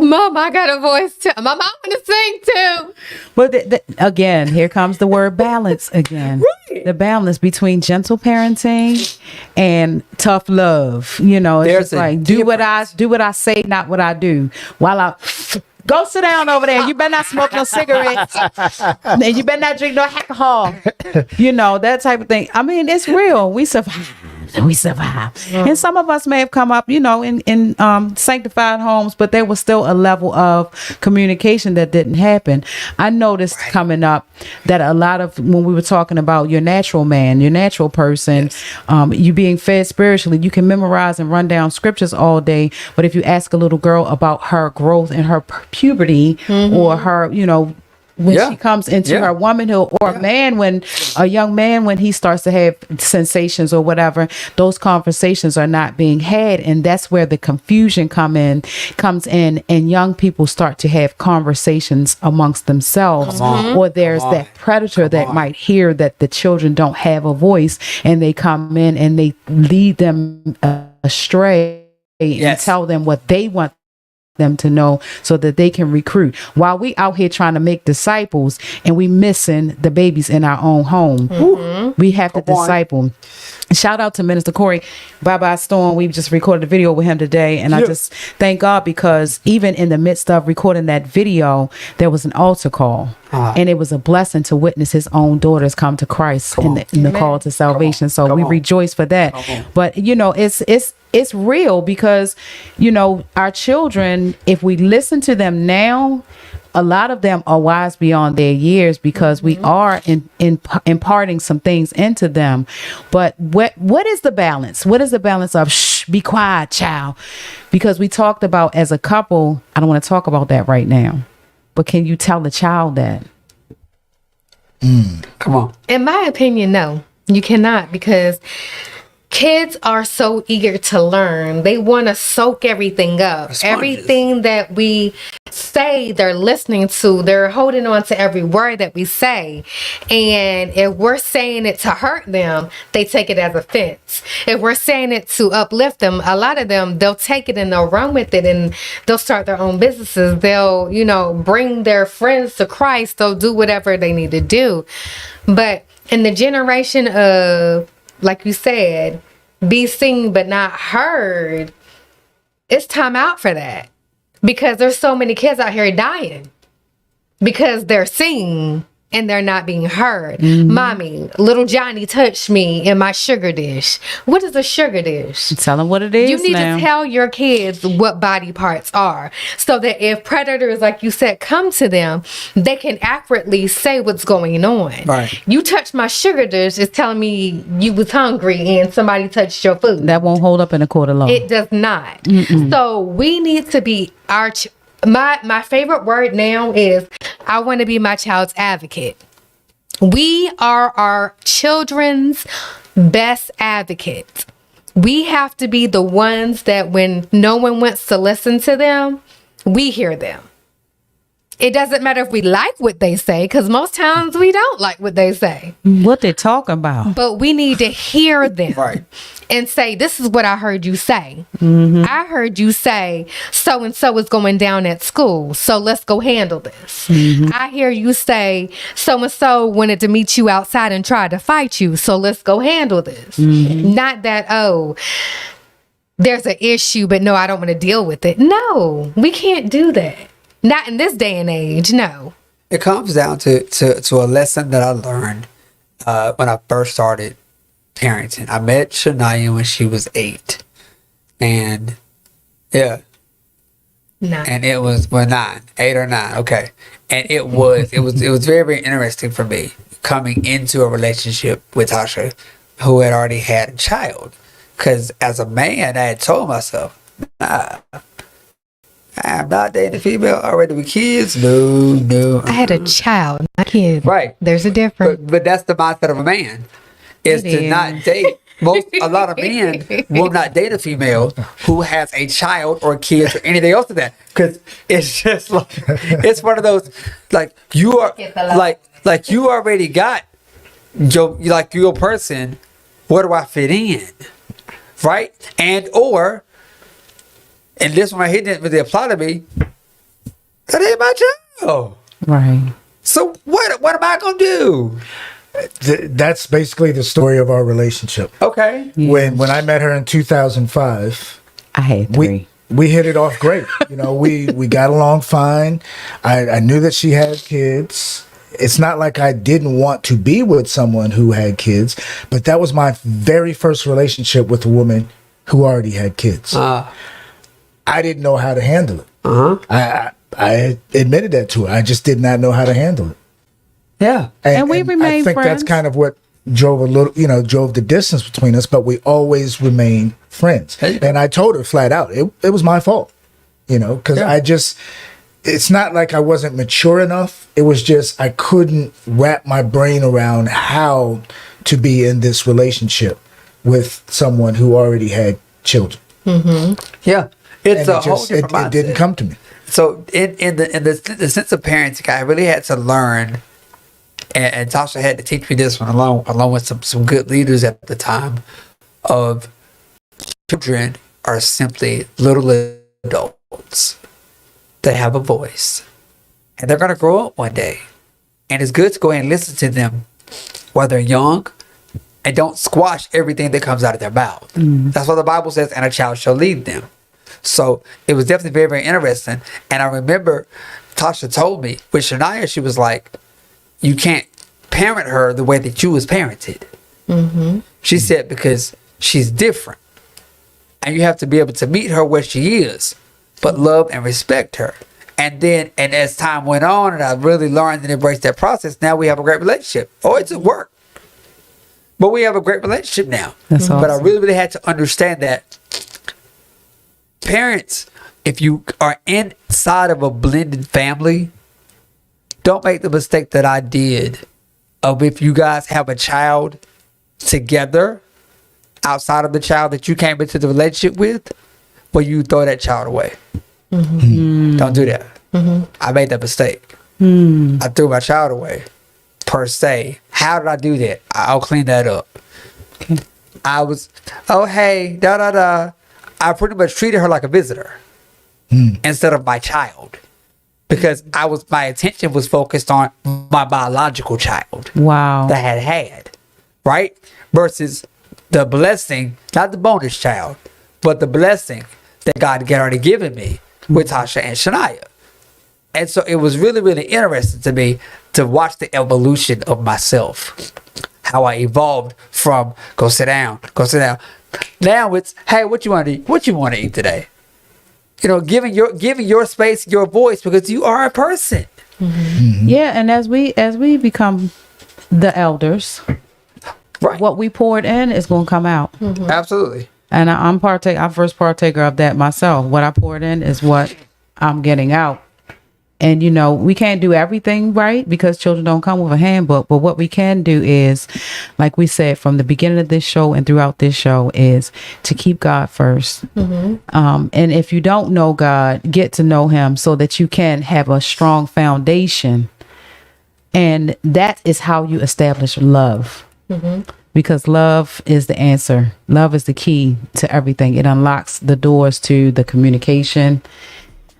Mom, I got a voice too. My mom want to sing too. But again, here comes the word balance again. Right. The balance between gentle parenting and tough love. You know, it's There's just a like do what I say, not what I do. While I go sit down over there. You better not smoke no cigarettes. And you better not drink no alcohol. You know, that type of thing. I mean, it's real. We survive. And some of us may have come up, you know, in sanctified homes, but there was still a level of communication that didn't happen. I noticed coming up that a lot of, when we were talking about your natural man, your natural person, you being fed spiritually, you can memorize and run down scriptures all day. But if you ask a little girl about her growth and her puberty or her, you know, when she comes into her womanhood, or a young man, when he starts to have sensations or whatever, those conversations are not being had. And that's where the confusion comes in, and young people start to have conversations amongst themselves. Or there's that predator that might hear that the children don't have a voice, and they come in and they lead them astray and tell them what they want them to know so that they can recruit. While we out here trying to make disciples and we missing the babies in our own home, we have to disciple. Shout out to Minister Corey Bye Storm. We just recorded a video with him today, and I just thank God because even in the midst of recording that video, there was an altar call, and it was a blessing to witness his own daughters come to Christ in the call to salvation. So we rejoice for that. But you know, it's real because you know our children. If we listen to them now, a lot of them are wise beyond their years because we are imparting some things into them. But what is the balance? What is the balance of shh, be quiet, child? Because we talked about as a couple, I don't want to talk about that right now. But can you tell the child that? Come on. In my opinion, no, you cannot, because kids are so eager to learn. They want to soak everything up. Everything that we say, they're listening to. They're holding on to every word that we say. And if we're saying it to hurt them, they take it as offense. If we're saying it to uplift them, a lot of them, they'll take it and they'll run with it and they'll start their own businesses. They'll, you know, bring their friends to Christ. They'll do whatever they need to do. But in the generation of, like you said, be seen but not heard, it's time out for that. Because there's so many kids out here dying because they're seen and they're not being heard. Mommy, little Johnny touched me in my sugar dish. What is a sugar dish? Tell them what it is. You need now. to tell your kids what body parts are so that if predators, like you said, come to them, they can accurately say what's going on. Right. You touched my sugar dish is telling me you was hungry and somebody touched your food. That won't hold up in a court of law. It does not. So we need to be my favorite word now is I want to be my child's advocate. We are our children's best advocates. We have to be the ones that when no one wants to listen to them, we hear them. It doesn't matter if we like what they say, because most times we don't like what they say. What they talking about? But we need to hear them. Right. And say, this is what I heard you say. I heard you say, so-and-so is going down at school, so let's go handle this. I hear you say, so-and-so wanted to meet you outside and tried to fight you, so let's go handle this. Not that, oh, there's an issue, but no, I don't want to deal with it. No, we can't do that. Not in this day and age, no. It comes down to a lesson that I learned when I first started parenting. I met Shania when she was 8. And yeah. 9. And it was 9, 8 or 9. Okay. And it was very, very interesting for me coming into a relationship with Tasha who had already had a child. Because as a man, I had told myself, nah, I'm not dating a female already with kids. No. I had a child, not a kid. Right. There's a difference. But that's the mindset of a man. Is to not date. A lot of men will not date a female who has a child or kids or anything else to that, because it's just like it's one of those like you are like you already got your person. Where do I fit in, right? And this one right here didn't really apply to me. That ain't my child, Right. So what am I gonna do? That's basically the story of our relationship. Okay. When I met her in 2005, I had 3. we hit it off great. You know, we got along fine. I knew that she had kids. It's not like I didn't want to be with someone who had kids, but that was my very first relationship with a woman who already had kids. I didn't know how to handle it. I admitted that to her. I just did not know how to handle it. Yeah. And we remain I think friends. that's kind of what drove drove the distance between us, but we always remained friends. And I told her flat out, it was my fault, because it's not like I wasn't mature enough. It was just, I couldn't wrap my brain around how to be in this relationship with someone who already had children. Yeah. It's And a whole different mindset. it didn't come to me. So in the sense of parenting, I really had to learn, and Tasha had to teach me this one along with some good leaders at the time, of children are simply little adults. that have a voice. And they're going to grow up one day. And it's good to go ahead and listen to them while they're young and don't squash everything that comes out of their mouth. That's what the Bible says, and a child shall lead them. So it was definitely very, very interesting. And I remember Tasha told me with Shania, she was like, you can't parent her the way that you was parented. She said, because she's different. And you have to be able to meet her where she is, but love and respect her. And as time went on and I really learned and embraced that process, now we have a great relationship. Oh, it's at work. But we have a great relationship now. That's awesome. But I really, really had to understand that parents, if you are inside of a blended family, don't make the mistake that I did of if you guys have a child together outside of the child that you came into the relationship with, where you throw that child away. Don't do that. I made that mistake. I threw my child away, per se. How did I do that? I'll clean that up. Okay. I was, oh, hey, da-da-da. I pretty much treated her like a visitor instead of my child, because my attention was focused on my biological child. Wow. That I had, right? Versus the blessing, not the bonus child, but the blessing that God had already given me with Tasha and Shania. And so it was really, really interesting to me to watch the evolution of myself, how I evolved from go sit down. Now it's, hey, what you want to eat? What you want to eat today? You know, giving your space, your voice, because you are a person. Yeah, and as we become the elders, Right. what we poured in is going to come out. Absolutely. And I'm first partaker of that myself. What I poured in is what I'm getting out. And, you know, we can't do everything right because children don't come with a handbook. But what we can do is, like we said from the beginning of this show and throughout this show, is to keep God first. And if you don't know God, get to know him so that you can have a strong foundation. And that is how you establish love. Because love is the answer. Love is the key to everything. It unlocks the doors to the communication.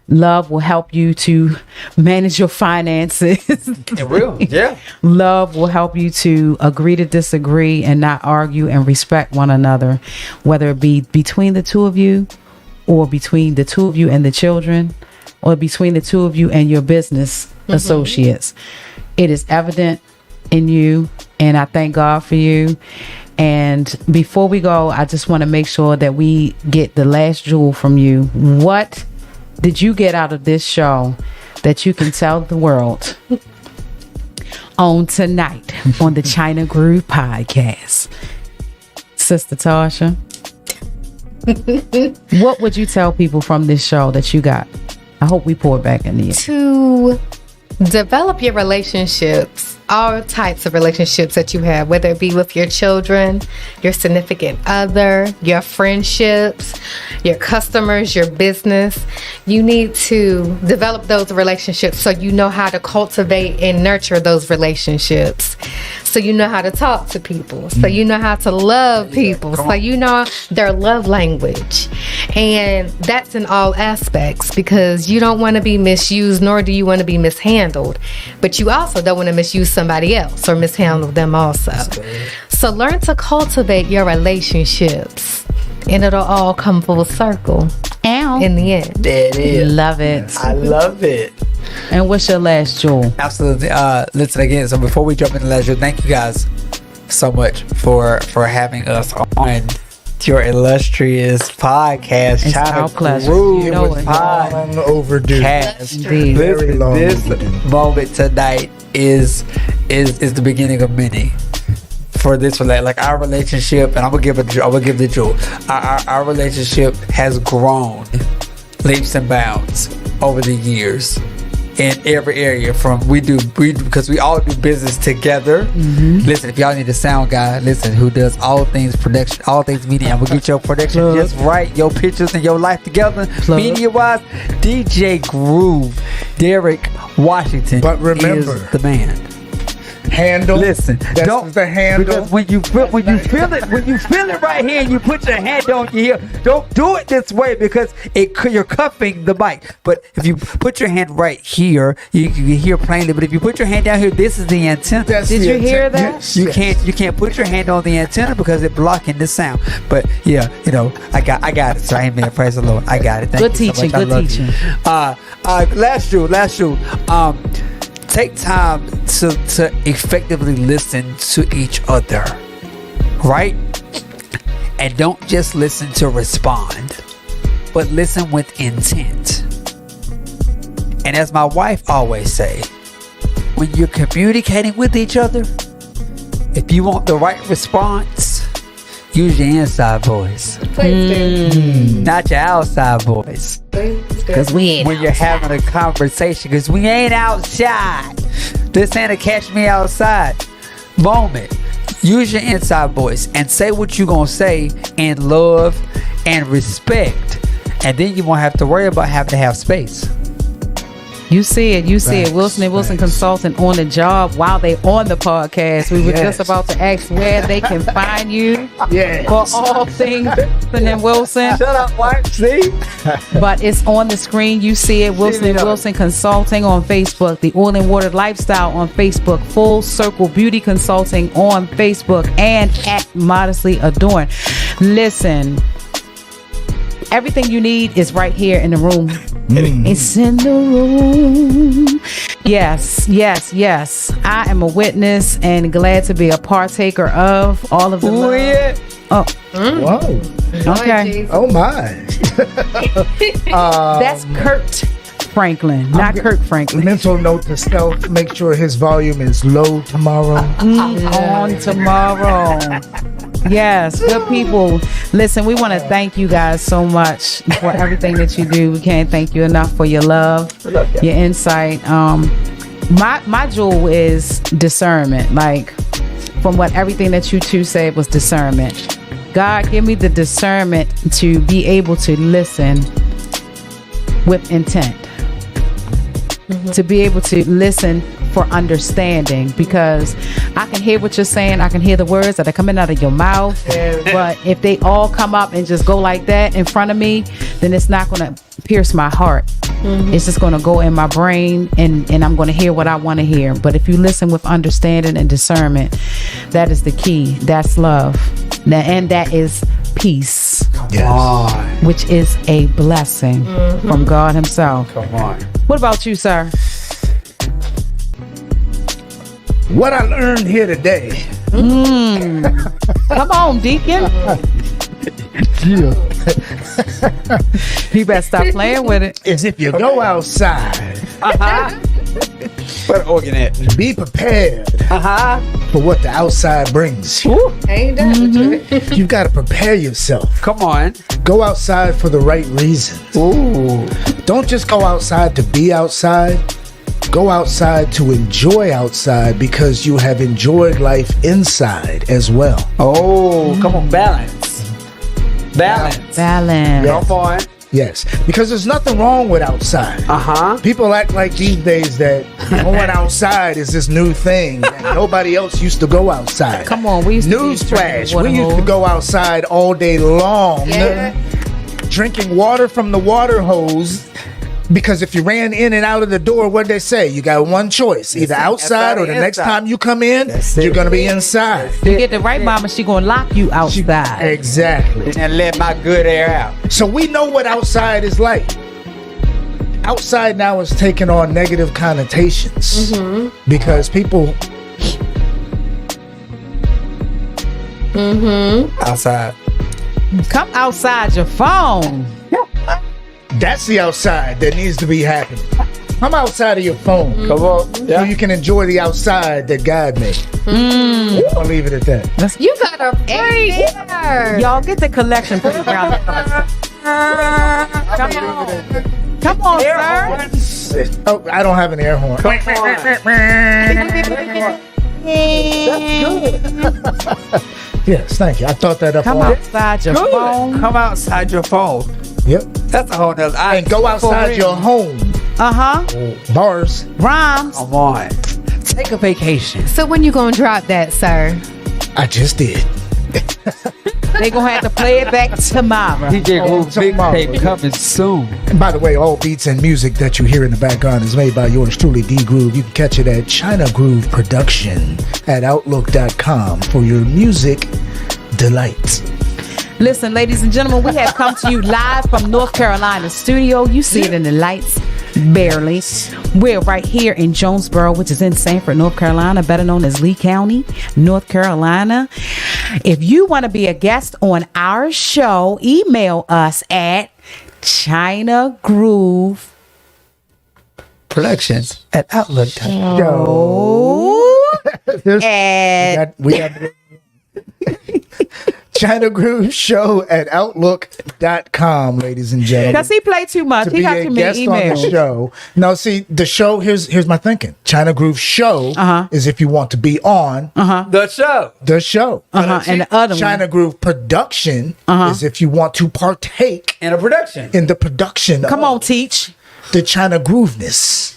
Love will help you to manage your finances. It will, yeah. Love will help you to agree to disagree and not argue and respect one another, whether it be between the two of you or between the two of you and the children or between the two of you and your business associates. It is evident in you, and I thank God for you. And before we go, I just want to make sure that we get the last jewel from you. What did you get out of this show that you can tell the world on tonight on the ChynaGroove Podcast? Sister Tasha, what would you tell people from this show that you got? I hope we pour back in you. To develop your relationships, all types of relationships that you have, whether it be with your children, your significant other, your friendships, your customers, your business. You need to develop those relationships so you know how to cultivate and nurture those relationships. So you know how to talk to people. So you know how to love people. So you know their love language. And that's in all aspects, because you don't want to be misused, nor do you want to be mishandled. But you also don't want to misuse somebody else or mishandle them also. So learn to cultivate your relationships, and it'll all come full circle in the end. There it is. Love it. I love it. And what's your last jewel? Absolutely. Listen again. So before we jump into last jewel, thank you guys so much for having us on your illustrious podcast. It's our pleasure. You know it. Long overdue. Indeed. Very long This overdue. moment tonight is the beginning of many. For this, like our relationship, and I will give the jewel. Our relationship has grown leaps and bounds over the years in every area. Because we all do business together. Listen, if y'all need a sound guy, who does all things production, all things media, and we'll get your production just right, your pictures and your life together, media wise. DJ Groove, Derek Washington, But remember, is the man. handle. Listen, That's don't the handle. because when you feel it right here, and you put your hand on your heel. Don't do it this way because you're cuffing the mic. But if you put your hand right here, you can hear plainly. But if you put your hand down here, this is the antenna. Did you hear that? Yes, You yes. can't put your hand on the antenna because it's blocking the sound. But yeah, I got it. So amen. Praise the Lord. I got it. Thank Good you so teaching, much. I good love teaching. you. Last rule. Take time to effectively listen to each other, right? And don't just listen to respond, but listen with intent. And as my wife always say, when you're communicating with each other, if you want the right response, use your inside voice, Please do. not your outside voice. Please do. Because we ain't. When you're having a conversation, because we ain't outside. This ain't a catch me outside moment. Use your inside voice and say what you're gonna say in love and respect, and then you won't have to worry about having to have space. You see it. Facts, Wilson and Wilson facts. Consulting on the job while they on the podcast. We were Yes. just about to ask where they can find you Yes. for all things Wilson and Wilson. Shut up, wife. See? But it's on the screen. You see it. Wilson and Wilson Consulting on Facebook. The Oil and Water Lifestyle on Facebook. Full Circle Beauty Consulting on Facebook. And at Modestly Adorned. Listen. Everything you need is right here in the room. It's in the room. Yes. I am a witness and glad to be a partaker of all of the Ooh, love. yeah. Oh, Whoa. okay. Oh my. That's Kurt Franklin, not Kirk Franklin. Mental note to self: make sure his volume is low tomorrow. On tomorrow. Yes, good people. Listen, we want to thank you guys so much for everything that you do. We can't thank you enough for your love, your insight. My jewel is discernment. Like, from what everything that you two said was discernment. God, give me the discernment to be able to listen with intent. To be able to listen for understanding, because I can hear what you're saying. I can hear the words that are coming out of your mouth. But if they all come up and just go like that in front of me, then it's not going to pierce my heart. It's just going to go in my brain, and I'm going to hear what I want to hear. But if you listen with understanding and discernment, that is the key. That's love. And that is peace, Yes. which is a blessing from God himself. Come on. What about you, sir? What I learned here today. Come on, Deacon. You better stop playing with it. Is if you go outside, What organ at? be prepared Uh-huh. for what the outside brings you. Ain't that the truth? You've got to prepare yourself. Come on. Go outside for the right reasons. Ooh. Don't just go outside to be outside. Go outside to enjoy outside, because you have enjoyed life inside as well. Oh, come on, balance. Balance. Balance. Come on. Yes, because there's nothing wrong with outside. Uh-huh. People act like these days that going outside is this new thing that nobody else used to go outside. Come on, we used to be Newsflash, drinking we used to water go outside all day long, Yeah. drinking water from the water hose. Because if you ran in and out of the door, what'd they say? You got one choice, either outside or the next time you come in, That's it. you're going to be inside. You get the right mama, she gonna lock you outside. Exactly. And let my good air out. So we know what outside is like. Outside now is taking on negative connotations because people. Outside. Come outside your phone. That's the outside that needs to be happening. Come outside of your phone Come on. so you can enjoy the outside that God made. I'll leave it at that. You got a prayer. Y'all get the collection for the ground. Come on, sir. Oh, I don't have an air horn. Yes, thank you. I thought that up Come on. outside your phone. Come outside your phone. Yep. That's a whole nother. And go outside your home. Uh-huh. Bars. Rhymes. Come on. Take a vacation. So when you gonna drop that, sir? I just did. They gonna have to play it back tomorrow. DJ Groove tomorrow, mixtape yeah. coming soon. And by the way, all beats and music that you hear in the background is made by yours truly, D Groove. You can catch it at ChynaGroove Production at Outlook.com for your music delight. Listen, ladies and gentlemen, we have come to you live from North Carolina studio. You see it in the lights, barely. We're right here in Jonesboro, which is in Sanford, North Carolina, better known as Lee County, North Carolina. If you want to be a guest on our show, email us at ChynaGroove Productions at Outlook.com. We have ChynaGroove Show at Outlook.com, ladies and gentlemen. Because he played too much. To He be got a too many guest on the emails. show. Now, see, the show, here's my thinking. ChynaGroove Show is if you want to be on The show. the show. And the other one. ChynaGroove Production is if you want to partake And a production. in the production Come of on, teach. the ChynaGrooveness.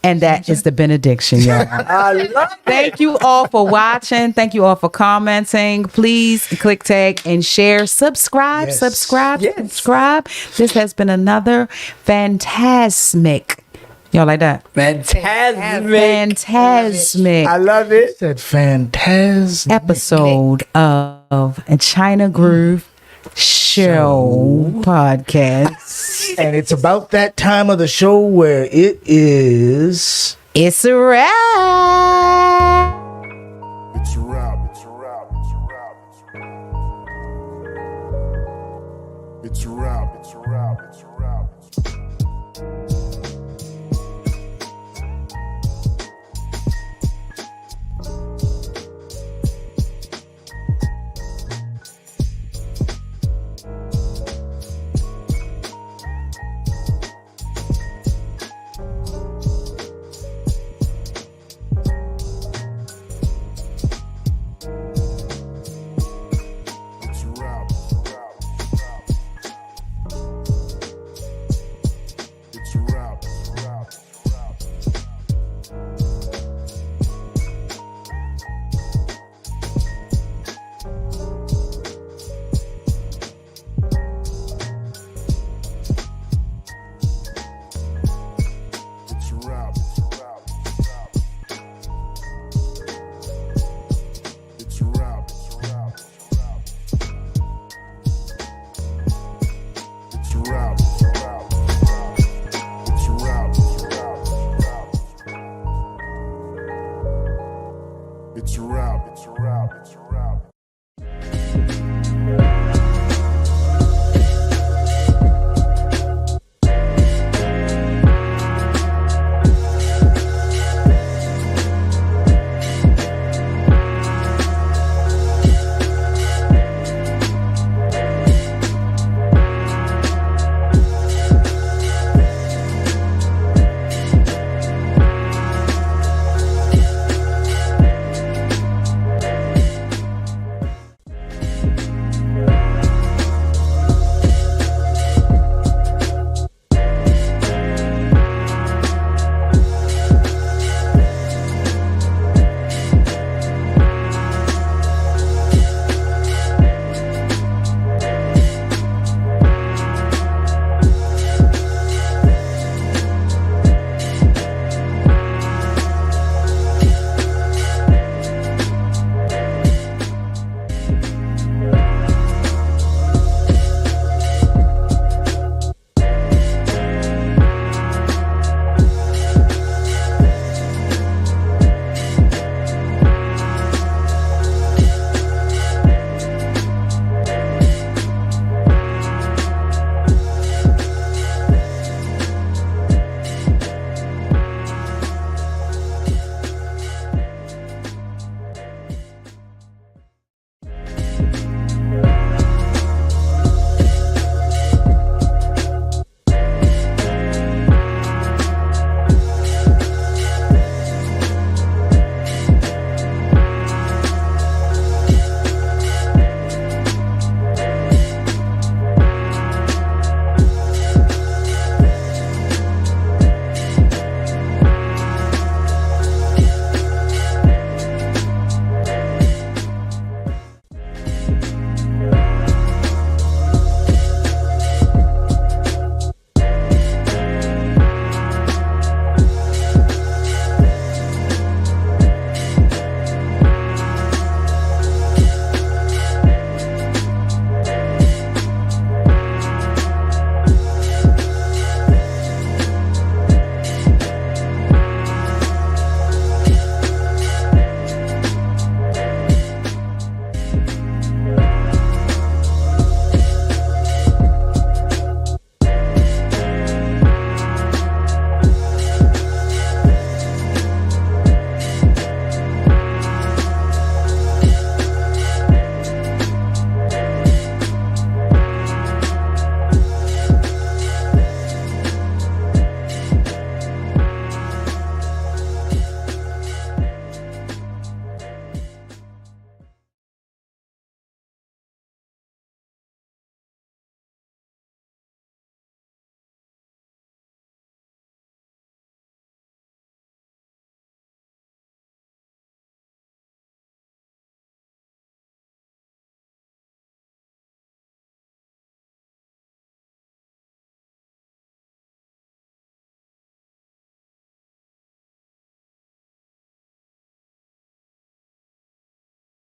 And that is the benediction, y'all. I love it. Thank you all for watching. Thank you all for commenting. Please click tag and share. Subscribe, Yes. subscribe, Yes. subscribe. This has been another fantastic. Y'all like that? Fantastic I love it. Said fantastic. episode of ChynaGroove Show podcast. And it's about that time of the show where it is. It's a wrap. It's a wrap, it's a wrap, it's a wrap, it's a wrap. It's a wrap, it's a wrap, it's a wrap. It's a wrap, it's a wrap, it's a wrap. It's a wrap, it's a wrap, it's a wrap. It's a wrap, it's a wrap, it's a wrap. It's a wrap, it's a wrap, it's a wrap. It's a wrap, it's a wrap, it's a wrap. It's a wrap, it's a wrap, it's a wrap.